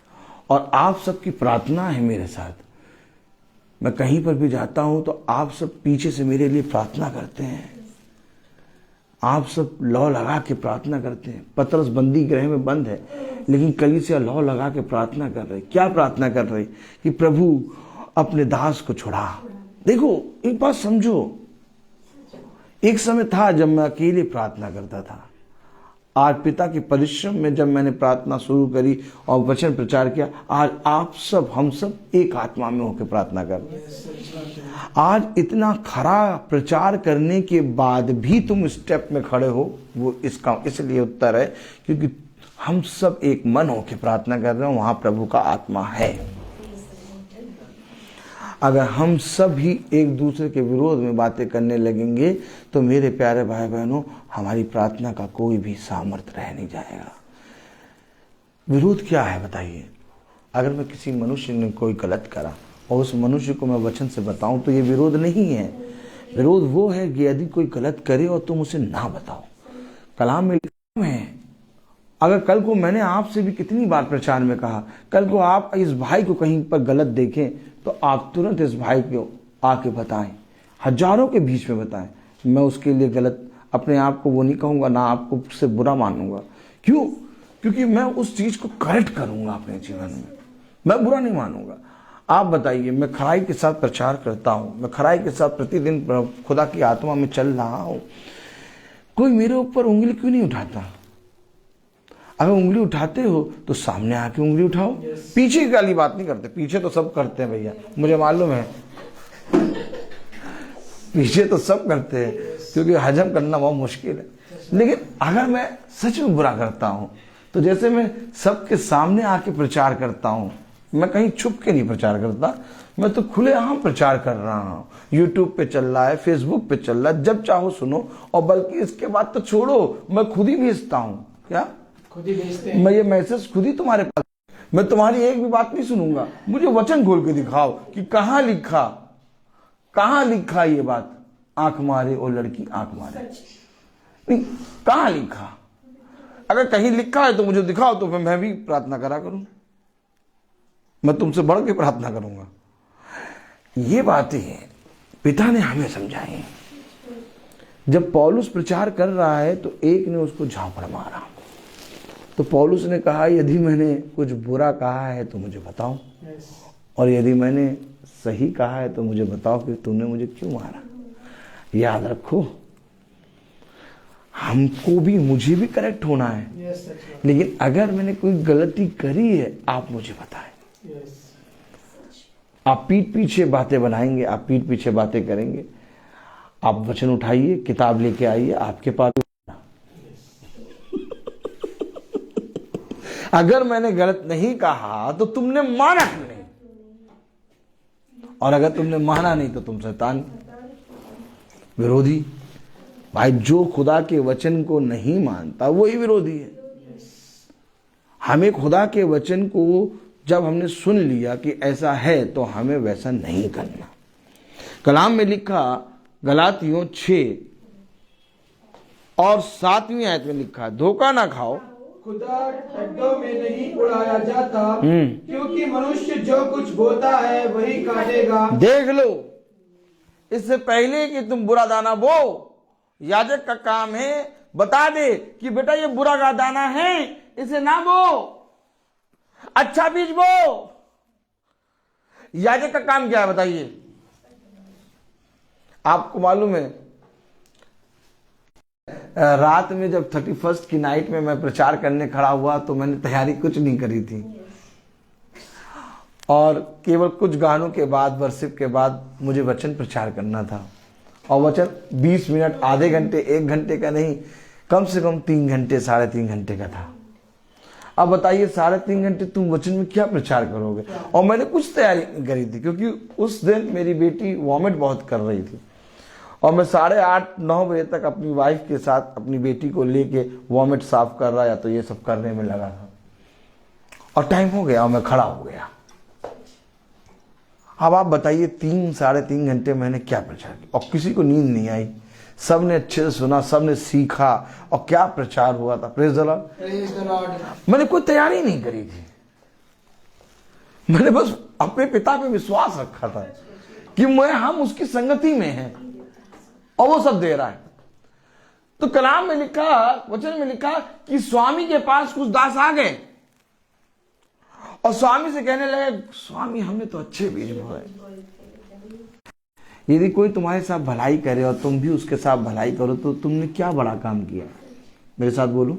और आप सबकी प्रार्थना है मेरे साथ। मैं कहीं पर भी जाता हूं तो आप सब पीछे से मेरे लिए प्रार्थना करते हैं। आप सब लौ लगा के प्रार्थना करते हैं। पतरस बंदी गृह में बंद है, लेकिन कलीसिया लौ लगा के प्रार्थना कर रही। क्या प्रार्थना कर रही? कि प्रभु अपने दास को छुड़ा। देखो एक बात समझो, एक समय था जब मैं अकेले प्रार्थना करता था। आज पिता के परिश्रम में जब मैंने प्रार्थना शुरू करी और वचन प्रचार किया, आज आप सब हम सब एक आत्मा में होकर प्रार्थना कर रहे हैं। आज इतना खरा प्रचार करने के बाद भी तुम स्टेप में खड़े हो, वो इसका इसलिए उत्तर है क्योंकि हम सब एक मन होकर प्रार्थना कर रहे हो, वहां प्रभु का आत्मा है। अगर हम सब ही एक दूसरे के विरोध में बातें करने लगेंगे तो मेरे प्यारे भाई बहनों, हमारी प्रार्थना का कोई भी सामर्थ्य रह नहीं जाएगा। विरोध क्या है बताइए? अगर मैं किसी मनुष्य ने कोई गलत करा और उस मनुष्य को मैं वचन से बताऊं तो ये विरोध नहीं है। विरोध वो है कि यदि कोई गलत करे और तुम उसे ना बताओ। कलाम में लिखा है, अगर कल को मैंने आपसे भी कितनी बार प्रचार में कहा, कल को आप इस भाई को कहीं पर गलत देखें तो आप तुरंत इस भाई को आके बताएं, हजारों के बीच में बताएं। मैं उसके लिए गलत अपने आप को वो नहीं कहूंगा, ना आपको उससे बुरा मानूंगा। क्यों? क्योंकि मैं उस चीज को करेक्ट करूंगा अपने जीवन में, मैं बुरा नहीं मानूंगा। आप बताइए, मैं खराई के साथ प्रचार करता हूं, मैं खराई के साथ प्रतिदिन खुदा की आत्मा में चल रहा हूं, कोई मेरे ऊपर उंगली क्यों नहीं उठाता? अगर उंगली उठाते हो तो सामने आके उंगली उठाओ। पीछे वाली बात नहीं करते, पीछे तो सब करते हैं भैया, मुझे मालूम है, पीछे तो सब करते हैं क्योंकि हजम करना बहुत मुश्किल है। लेकिन अगर मैं सच में बुरा करता हूं तो जैसे मैं सबके सामने आके प्रचार करता हूं, मैं कहीं छुप के नहीं प्रचार करता, मैं तो खुलेआम प्रचार कर रहा हूँ। यूट्यूब पे चल रहा है, फेसबुक पे चल रहा है, जब चाहो सुनो। और बल्कि इसके बाद तो छोड़ो, मैं खुद ही भेजता हूँ। क्या? खुद ही भेजते हैं। मैं ये मैसेज खुद ही तुम्हारे पास, मैं तुम्हारी एक भी बात नहीं सुनूंगा। मुझे वचन खोल के दिखाओ कि कहाँ लिखा ये बात। आंख मारे ओ लड़की आंख मारे, नहीं, कहाँ लिखा? अगर कहीं लिखा है तो मुझे दिखाओ, तो फिर मैं भी प्रार्थना करा करूं, मैं तुमसे बढ़ के प्रार्थना करूंगा। ये बातें पिता ने हमें समझाई। जब पौलुस प्रचार कर रहा है तो एक ने उसको झापड़ मारा, तो पौलुस ने कहा, यदि मैंने कुछ बुरा कहा है तो मुझे बताओ, और यदि मैंने सही कहा है तो मुझे बताओ कि तुमने मुझे क्यों मारा। याद रखो, हमको भी, मुझे भी करेक्ट होना है, लेकिन अगर मैंने कोई गलती करी है आप मुझे बताएं। आप पीठ पीछे बातें बनाएंगे, आप पीठ पीछे बातें करेंगे। आप वचन उठाइए, किताब लेके आइए, आपके पास। अगर मैंने गलत नहीं कहा तो तुमने माना क्यों नहीं? और अगर तुमने माना नहीं तो तुम शैतान विरोधी। भाई, जो खुदा के वचन को नहीं मानता वही विरोधी है। हमें खुदा के वचन को जब हमने सुन लिया कि ऐसा है तो हमें वैसा नहीं करना। कलाम में लिखा गलातियों 6 और 7वीं आयत में लिखा है, धोखा ना खाओ, खुदा ठट्ठों में नहीं उड़ाया जाता, क्योंकि मनुष्य जो कुछ बोता है वही काटेगा। देख लो, इससे पहले कि तुम बुरा दाना बो, याजक का काम है बता दे कि बेटा ये बुरा का दाना है, इसे ना बो, अच्छा बीज बो। याजक का काम क्या है बताइए? आपको मालूम है, रात में जब 31st की नाइट में मैं प्रचार करने खड़ा हुआ तो मैंने तैयारी कुछ नहीं करी थी, और केवल कुछ गानों के बाद, वर्शिप के बाद मुझे वचन प्रचार करना था। और वचन 20 मिनट, आधे घंटे, 1 घंटे का नहीं, कम से कम 3 घंटे, 3.5 घंटे का था। अब बताइए 3.5 घंटे तुम वचन में क्या प्रचार करोगे? और मैंने कुछ तैयारी करी थी, क्योंकि उस दिन मेरी बेटी वॉमिट बहुत कर रही थी, और मैं 8:30-9 बजे तक अपनी वाइफ के साथ अपनी बेटी को लेके वॉमिट साफ कर रहा या तो ये सब करने में लगा था, और टाइम हो गया और मैं खड़ा हो गया। अब आप बताइए 3-3.5 घंटे मैंने क्या प्रचार किया, और किसी को नींद नहीं आई, सबने अच्छे से सुना, सबने सीखा, और क्या प्रचार हुआ था। Praise the Lord. मैंने कोई तैयारी नहीं करी थी, मैंने बस अपने पिता पे विश्वास रखा था कि हम उसकी संगति में हैं, और वो सब दे रहा है। तो कलाम में लिखा, वचन में लिखा कि स्वामी के पास कुछ दास आ गए और स्वामी से कहने लगे, स्वामी हमने तो अच्छे बीज बोए। यदि कोई तुम्हारे साथ भलाई करे और तुम भी उसके साथ भलाई करो तो तुमने क्या बड़ा काम किया? मेरे साथ बोलो,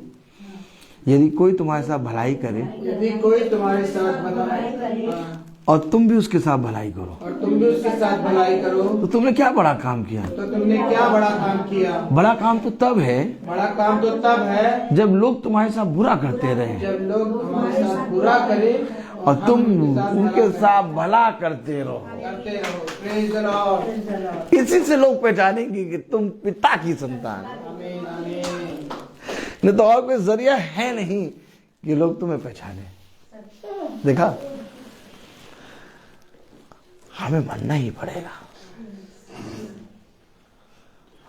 यदि कोई तुम्हारे साथ भलाई करे, यदि कोई तुम्हारे साथ भलाई करे और तुम भी उसके साथ भलाई करो, और तुम भी उसके साथ भलाई करो, तो तुमने क्या बड़ा काम किया? तो तुमने क्या बड़ा काम किया? बड़ा काम तो तब है, बड़ा काम तो तब है जब लोग तुम्हारे साथ बुरा करते रहे, जब लोग हमारे साथ बुरा करें और तुम उनके साथ भला करते रहो। Praise the Lord. इसी से लोग पहचानेंगे कि तुम पिता की संतान। आमीन, आमीन। नहीं तो और कोई जरिया है नहीं कि लोग तुम्हें पहचाने। देखा, हमें मानना ही पड़ेगा,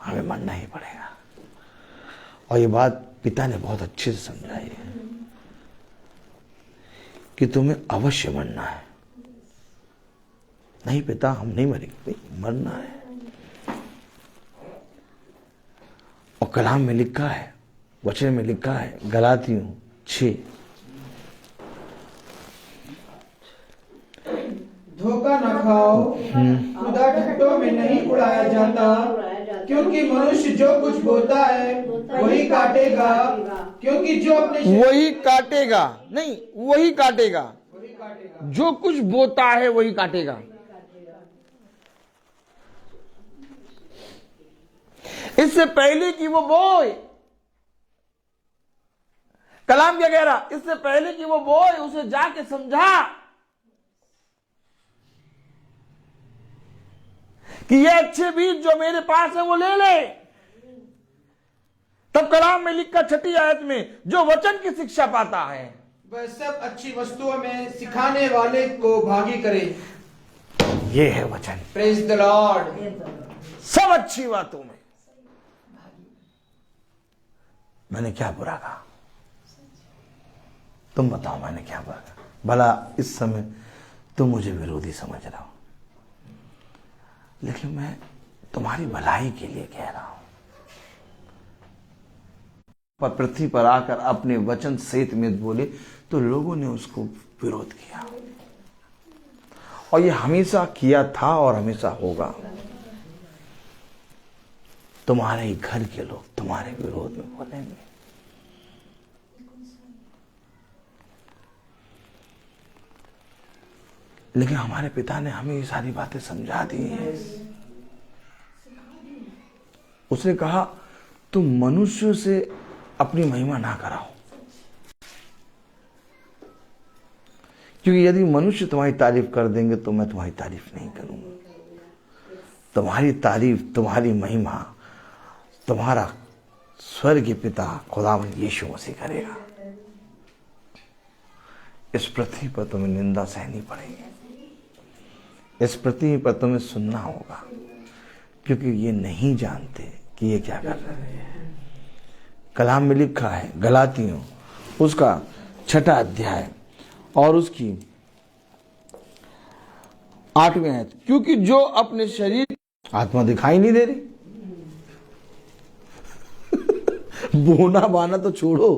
हमें मानना ही पड़ेगा। और ये बात पिता ने बहुत अच्छे से समझाई है कि तुम्हें अवश्य मरना है। नहीं पिता, हम नहीं मरेंगे, नहीं, मरना है। और कलाम में लिखा है, वचन में लिखा है, गलातियों 6, धोखा न खाओ, खुदा ठट्ठों में नहीं उड़ाया जाता, क्योंकि मनुष्य जो कुछ बोता है वही काटेगा, क्योंकि जो अपने वही काटेगा, नहीं वही काटेगा, जो कुछ बोता है वही काटेगा। इससे पहले कि वो बोए, कलाम क्या कह रहा? इससे पहले कि वो बोए उसे जाके समझा कि ये अच्छे बीज जो मेरे पास है वो ले ले। तब कलाम में लिखा 6ठी आयत में, जो वचन की शिक्षा पाता है वह सब अच्छी वस्तुओं में सिखाने वाले को भागी करे। ये है वचन। Praise the Lord. सब अच्छी बातों में। मैंने क्या बुरा कहा? तुम बताओ मैंने क्या बुरा कहा? भला इस समय तुम मुझे विरोधी समझ रहे हो, लेकिन मैं तुम्हारी भलाई के लिए कह रहा हूं। पर पृथ्वी पर आकर अपने वचन सहित में बोले तो लोगों ने उसको विरोध किया, और ये हमेशा किया था और हमेशा होगा। तुम्हारे ही घर के लोग तुम्हारे विरोध में बोलेंगे। लेकिन हमारे पिता ने हमें ये सारी बातें समझा दी हैं। उसने कहा तुम मनुष्यों से अपनी महिमा ना कराओ, क्योंकि यदि मनुष्य तुम्हारी तारीफ कर देंगे तो मैं तुम्हारी तारीफ नहीं करूंगा। तुम्हारी तारीफ, तुम्हारी महिमा तुम्हारा स्वर्गीय पिता खुदावंद यीशु मसीह करेगा। इस पृथ्वी पर तुम्हें निंदा सहनी पड़ेगी, इस पृथ्वी पर तुम्हें सुनना होगा, क्योंकि ये नहीं जानते कि ये क्या कर रहे हैं। कलाम में लिखा है गलातियों उसका 6 अध्याय और उसकी 8वीं आयत, क्योंकि जो अपने शरीर, आत्मा दिखाई नहीं दे रही। बोना बाना तो छोड़ो,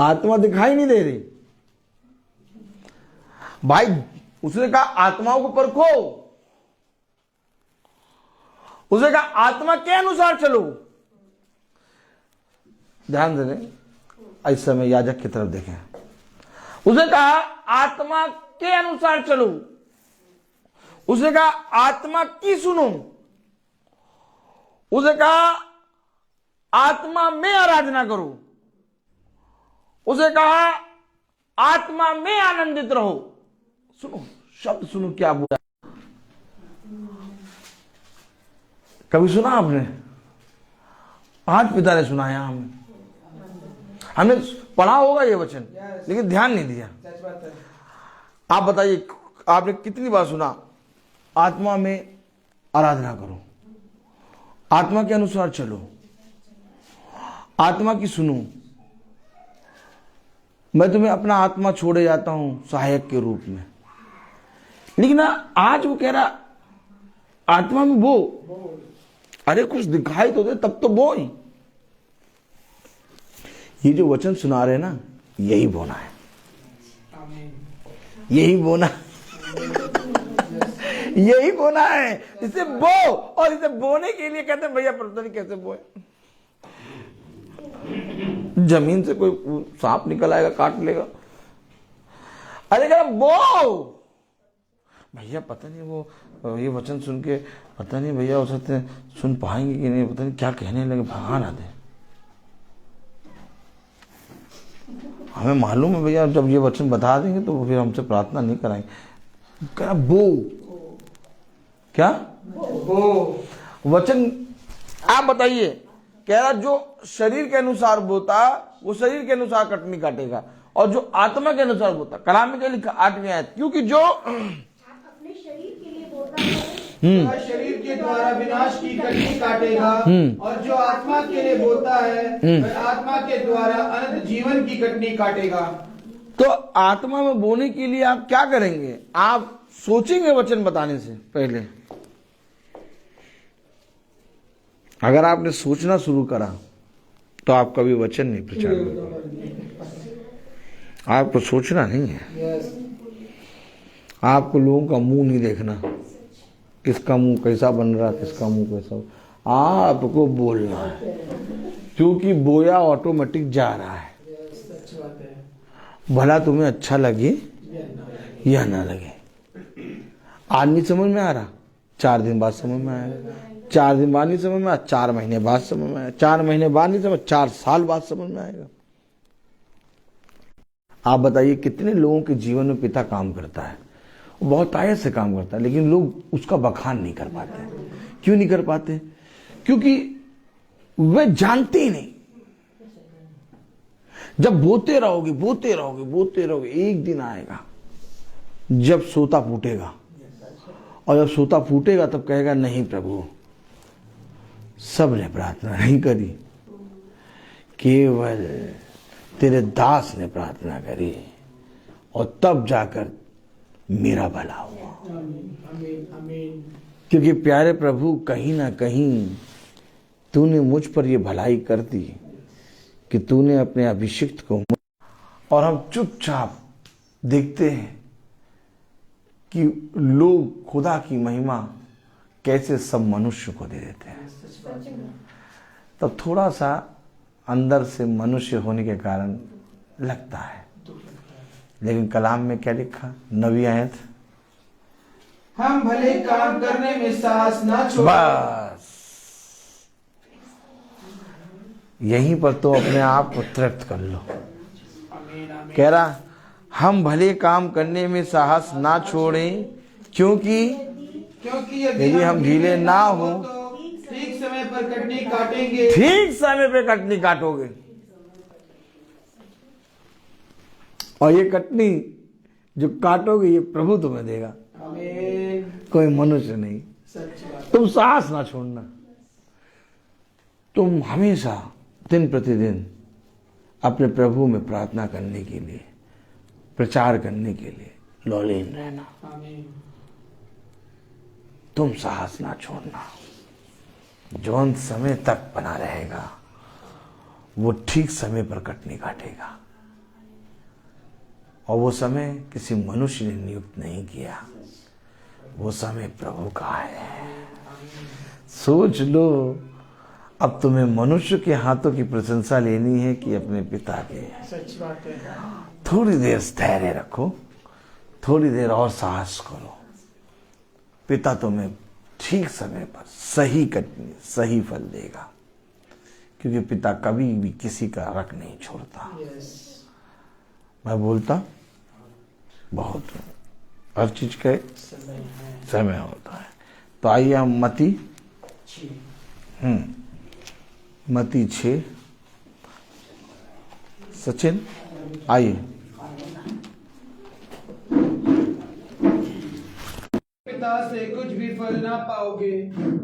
आत्मा दिखाई नहीं दे रही। भाई उसने कहा आत्माओं को परखो, उसने कहा आत्मा के अनुसार चलो। ध्यान दे रहे इस समय याजक की तरफ देखें। उसने कहा आत्मा के अनुसार चलो, उसने कहा आत्मा की सुनो, उसने कहा आत्मा में आराधना करो, उसे कहा आत्मा में आनंदित रहो। सुनो शब्द सुनो क्या बोला। कभी सुना आपने? आज पिता ने सुनाया हमें, हमने पढ़ा होगा ये वचन लेकिन ध्यान नहीं दिया। आप बताइए आपने कितनी बार सुना आत्मा में आराधना करो, आत्मा के अनुसार चलो, आत्मा की सुनो। मैं तुम्हें अपना आत्मा छोड़े जाता हूं सहायक के रूप में, लेकिन आज वो कह रहा आत्मा में बो। अरे कुछ दिखाई तो दे तब तो बो ही। ये जो वचन सुना रहे ना यही बोना है, यही बोना, यही बोना है। इसे बो, और इसे बोने के लिए कहते हैं भैया पता नहीं कैसे बोए। जमीन से कोई सांप निकल आएगा काट लेगा। अरे कह बो भैया पता नहीं वो ये वचन सुन के पता नहीं भैया हो सकते सुन पाएंगे कि नहीं, पता नहीं क्या कहने लगे, भगा ना दे। हमें मालूम है भैया जब ये वचन बता देंगे तो फिर हमसे प्रार्थना नहीं कराएंगे। कह बो क्या बो वचन। आप बताइए, कह रहा जो शरीर के अनुसार बोता वो शरीर के अनुसार कटनी काटेगा, और जो आत्मा के अनुसार बोता, कलाम में क्या लिखा 8वीं आयत, क्योंकि जो अपने शरीर के लिए बोता है वह शरीर के द्वारा विनाश की कटनी काटेगा, और जो आत्मा के लिए बोता है वह आत्मा के द्वारा अनंत जीवन की कटनी काटेगा। तो आत्मा में बोने के लिए आप क्या करेंगे? आप सोचेंगे वचन बताने से पहले। अगर आपने सोचना शुरू करा तो आप कभी वचन नहीं प्रचार करोगे। आपको सोचना नहीं है, आपको लोगों का मुंह नहीं देखना, किसका मुंह कैसा बन रहा, किसका मुंह कैसा, आपको बोलना है, क्योंकि बोया ऑटोमेटिक जा रहा है। भला तुम्हें अच्छा लगे या ना लगे। आज नहीं समझ में आ रहा, 4 दिन बाद समझ में आएगा, 4 दिन बाद नहीं समझ में आया, 4 महीने बाद समझ में आएगा, 4 महीने बाद नहीं समझ, 4 साल बाद समझ में आएगा। आप बताइए कितने लोगों के जीवन में पिता काम करता है, वो बहुत आयत से काम करता है, लेकिन लोग उसका बखान नहीं कर पाते। क्यों नहीं कर पाते? क्योंकि वे जानते ही नहीं। जब बोते रहोगे बोते रहोगे बोते रहोगे, एक दिन आएगा जब सोता फूटेगा, और जब सोता फूटेगा तब कहेगा नहीं प्रभु सब ने प्रार्थना नहीं करी, केवल तेरे दास ने प्रार्थना करी, और तब जाकर मेरा भला हुआ। क्योंकि प्यारे प्रभु कहीं ना कहीं तूने मुझ पर ये भलाई कर दी कि तूने अपने अभिषिक्त को, और हम चुपचाप देखते हैं कि लोग खुदा की महिमा कैसे सब मनुष्य को दे देते हैं। तब थोड़ा सा अंदर से मनुष्य होने के कारण लगता है, लेकिन कलाम में क्या लिखा 9वीं आयत, हम भले काम करने में साहस ना छोड़ें। बस यहीं पर तो अपने आप को तृप्त कर लो। कह रहा हम भले काम करने में साहस ना छोड़ें, क्योंकि यदि हम ढीले ना हो तो ठीक समय पर कटनी काटेंगे। ठीक समय पे कटनी काटोगे, और ये कटनी जो काटोगे ये प्रभु तुम्हें देगा। आमीन। कोई मनुष्य नहीं। सच्ची बात। तुम साहस ना छोड़ना। तुम हमेशा दिन प्रतिदिन अपने प्रभु में प्रार्थना करने के लिए, प्रचार करने के लिए लौलीन रहना। आमीन। तुम साहस ना छोड़ना। जौन समय तक बना रहेगा वो ठीक समय पर कटनी काटेगा, और वो समय किसी मनुष्य ने नियुक्त नहीं किया, वो समय प्रभु का है। सोच लो, अब तुम्हें मनुष्य के हाथों की प्रशंसा लेनी है कि अपने पिता के। सच बात है। थोड़ी देर धैर्य रखो, थोड़ी देर और साहस करो। पिता तुम्हें ठीक समय पर सही कटनी, सही फल देगा, क्योंकि पिता कभी भी किसी का रख नहीं छोड़ता। यस। मैं बोलता बहुत हूँ, हर चीज का एक समय होता है। तो आइए हम मती 6 सचिन आइए। पिता से कुछ भी फल ना पाओगे,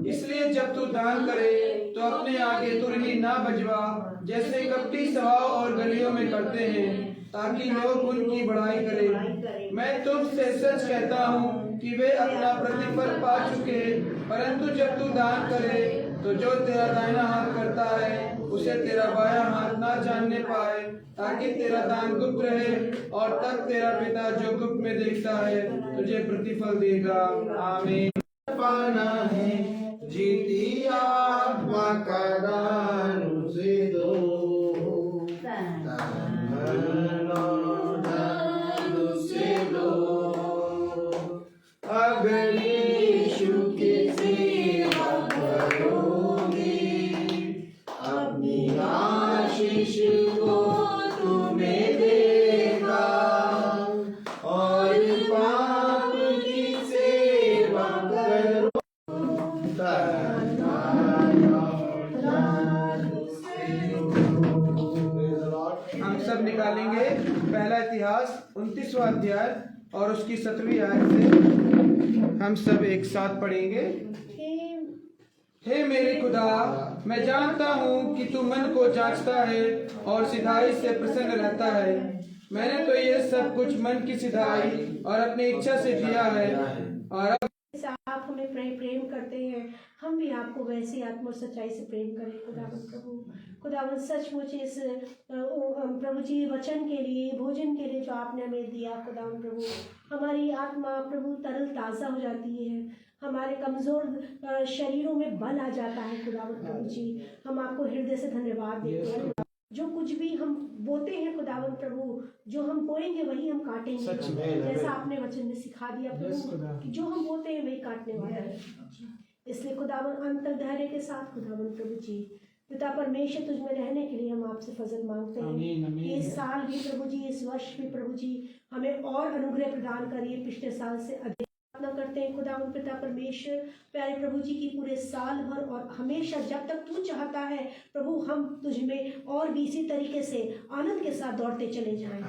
इसलिए जब तू दान करे तो अपने आगे तुरही ना बजवा, जैसे कपटी सभाओं और गलियों में करते हैं, ताकि लोग उनकी बड़ाई करें। मैं तुमसे सच कहता हूँ कि वे अपना प्रतिफल पा चुके। परंतु जब तू दान करे तो जो तेरा दाहिना हाथ करता है उसे तेरा बायां हाथ ना जानने पाए, ताकि तेरा दान गुप्त रहे, और तब तेरा पिता जो गुप्त में देखता है तुझे प्रतिफल देगा। आमीन। पाना है जीती आत्मा का दान उसे दो, दान उसे दो। अगर यीशु की सेवा करोगे, अपनी आशीष को तुम्हें देगा, और पाप की सेवा करो। हम सब निकालेंगे पहला इतिहास 29वां अध्याय और उसकी 7वीं आयत से हम सब एक साथ पढ़ेंगे। हे मेरे खुदा, मैं जानता हूँ कि तू मन को जांचता है और सिधाई से प्रसन्न रहता है। मैंने तो ये सब कुछ मन की सिधाई और अपनी इच्छा से किया है, और अब आप हमें प्रेम करते हैं, हम भी आपको वैसी आत्मा और सच्चाई से प्रेम करें। खुदावन प्रभु, खुदावन सचमुच इस प्रभु जी वचन के लिए, भोजन के लिए जो आपने हमें दिया, खुदावन प्रभु हमारी आत्मा प्रभु तरल ताज़ा हो जाती है, हमारे कमज़ोर शरीरों में बल आ जाता है। खुदावन प्रभु जी, हम आपको हृदय से धन्यवाद देते हैं। जो कुछ भी हम बोते हैं खुदावन प्रभु, जो हम बोएंगे वही हम काटेंगे, जैसा आपने वचन में सिखा दिया प्रभु कि जो हम बोते हैं वही काटने वाला है। इसलिए खुदावन अंतर धैर्य के साथ खुदावन प्रभु जी, पिता परमेश्वर तुझ में रहने के लिए हम आपसे फजल मांगते हैं कि इस साल भी प्रभु जी, इस वर्ष भी प्रभु जी हमें और अनुग्रह प्रदान करिए, पिछले साल से अधिक करते हैं। खुदावन पिता परमेश्वर, प्यारे प्रभु जी की पूरे साल भर और हमेशा जब तक तू चाहता है प्रभु, हम तुझ में और भी इसी तरीके से आनंद के साथ दौड़ते चले जाएं।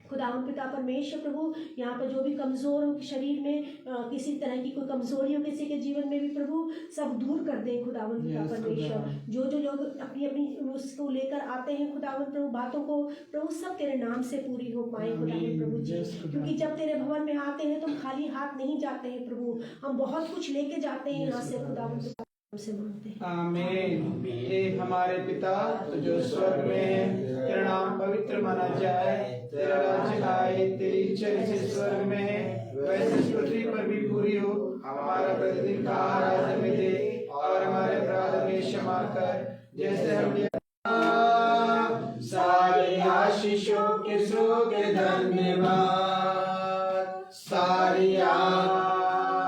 खुदावन पिता परमेश्वर प्रभु, यहाँ पर जो भी कमजोर शरीर में किसी तरह की कोई कमजोरी हो किसी के जीवन में भी प्रभु, सब दूर कर दें। खुदावन पिता परमेश्वर, जो जो लोग अपनी अपनी उसको लेकर आते हैं खुदावन प्रभु बातों को, प्रभु सब तेरे नाम से पूरी हो पाए खुदावन प्रभु जी, क्योंकि जब तेरे भवन में आते हैं तुम खाली हाथ नहीं जाते हैं प्रभु, हम बहुत कुछ लेके जाते हैं यहाँ से। खुदावन से मांगते हैं। आमीन। हे हमारे पिता तो जो स्वर्ग में है, तेरा नाम पवित्र माना जाए, तेरा राज्य आए, तेरी इच्छा जैसे स्वर्ग में है वैसे इस पृथ्वी पर भी पूरी हो। हमारा प्रतिदिन का आहार आज हमें दे, और हमारे अपराध हमें क्षमा कर, जैसे हम सारी आशीषों के स्रोत धन्यवाद, सारी आशीष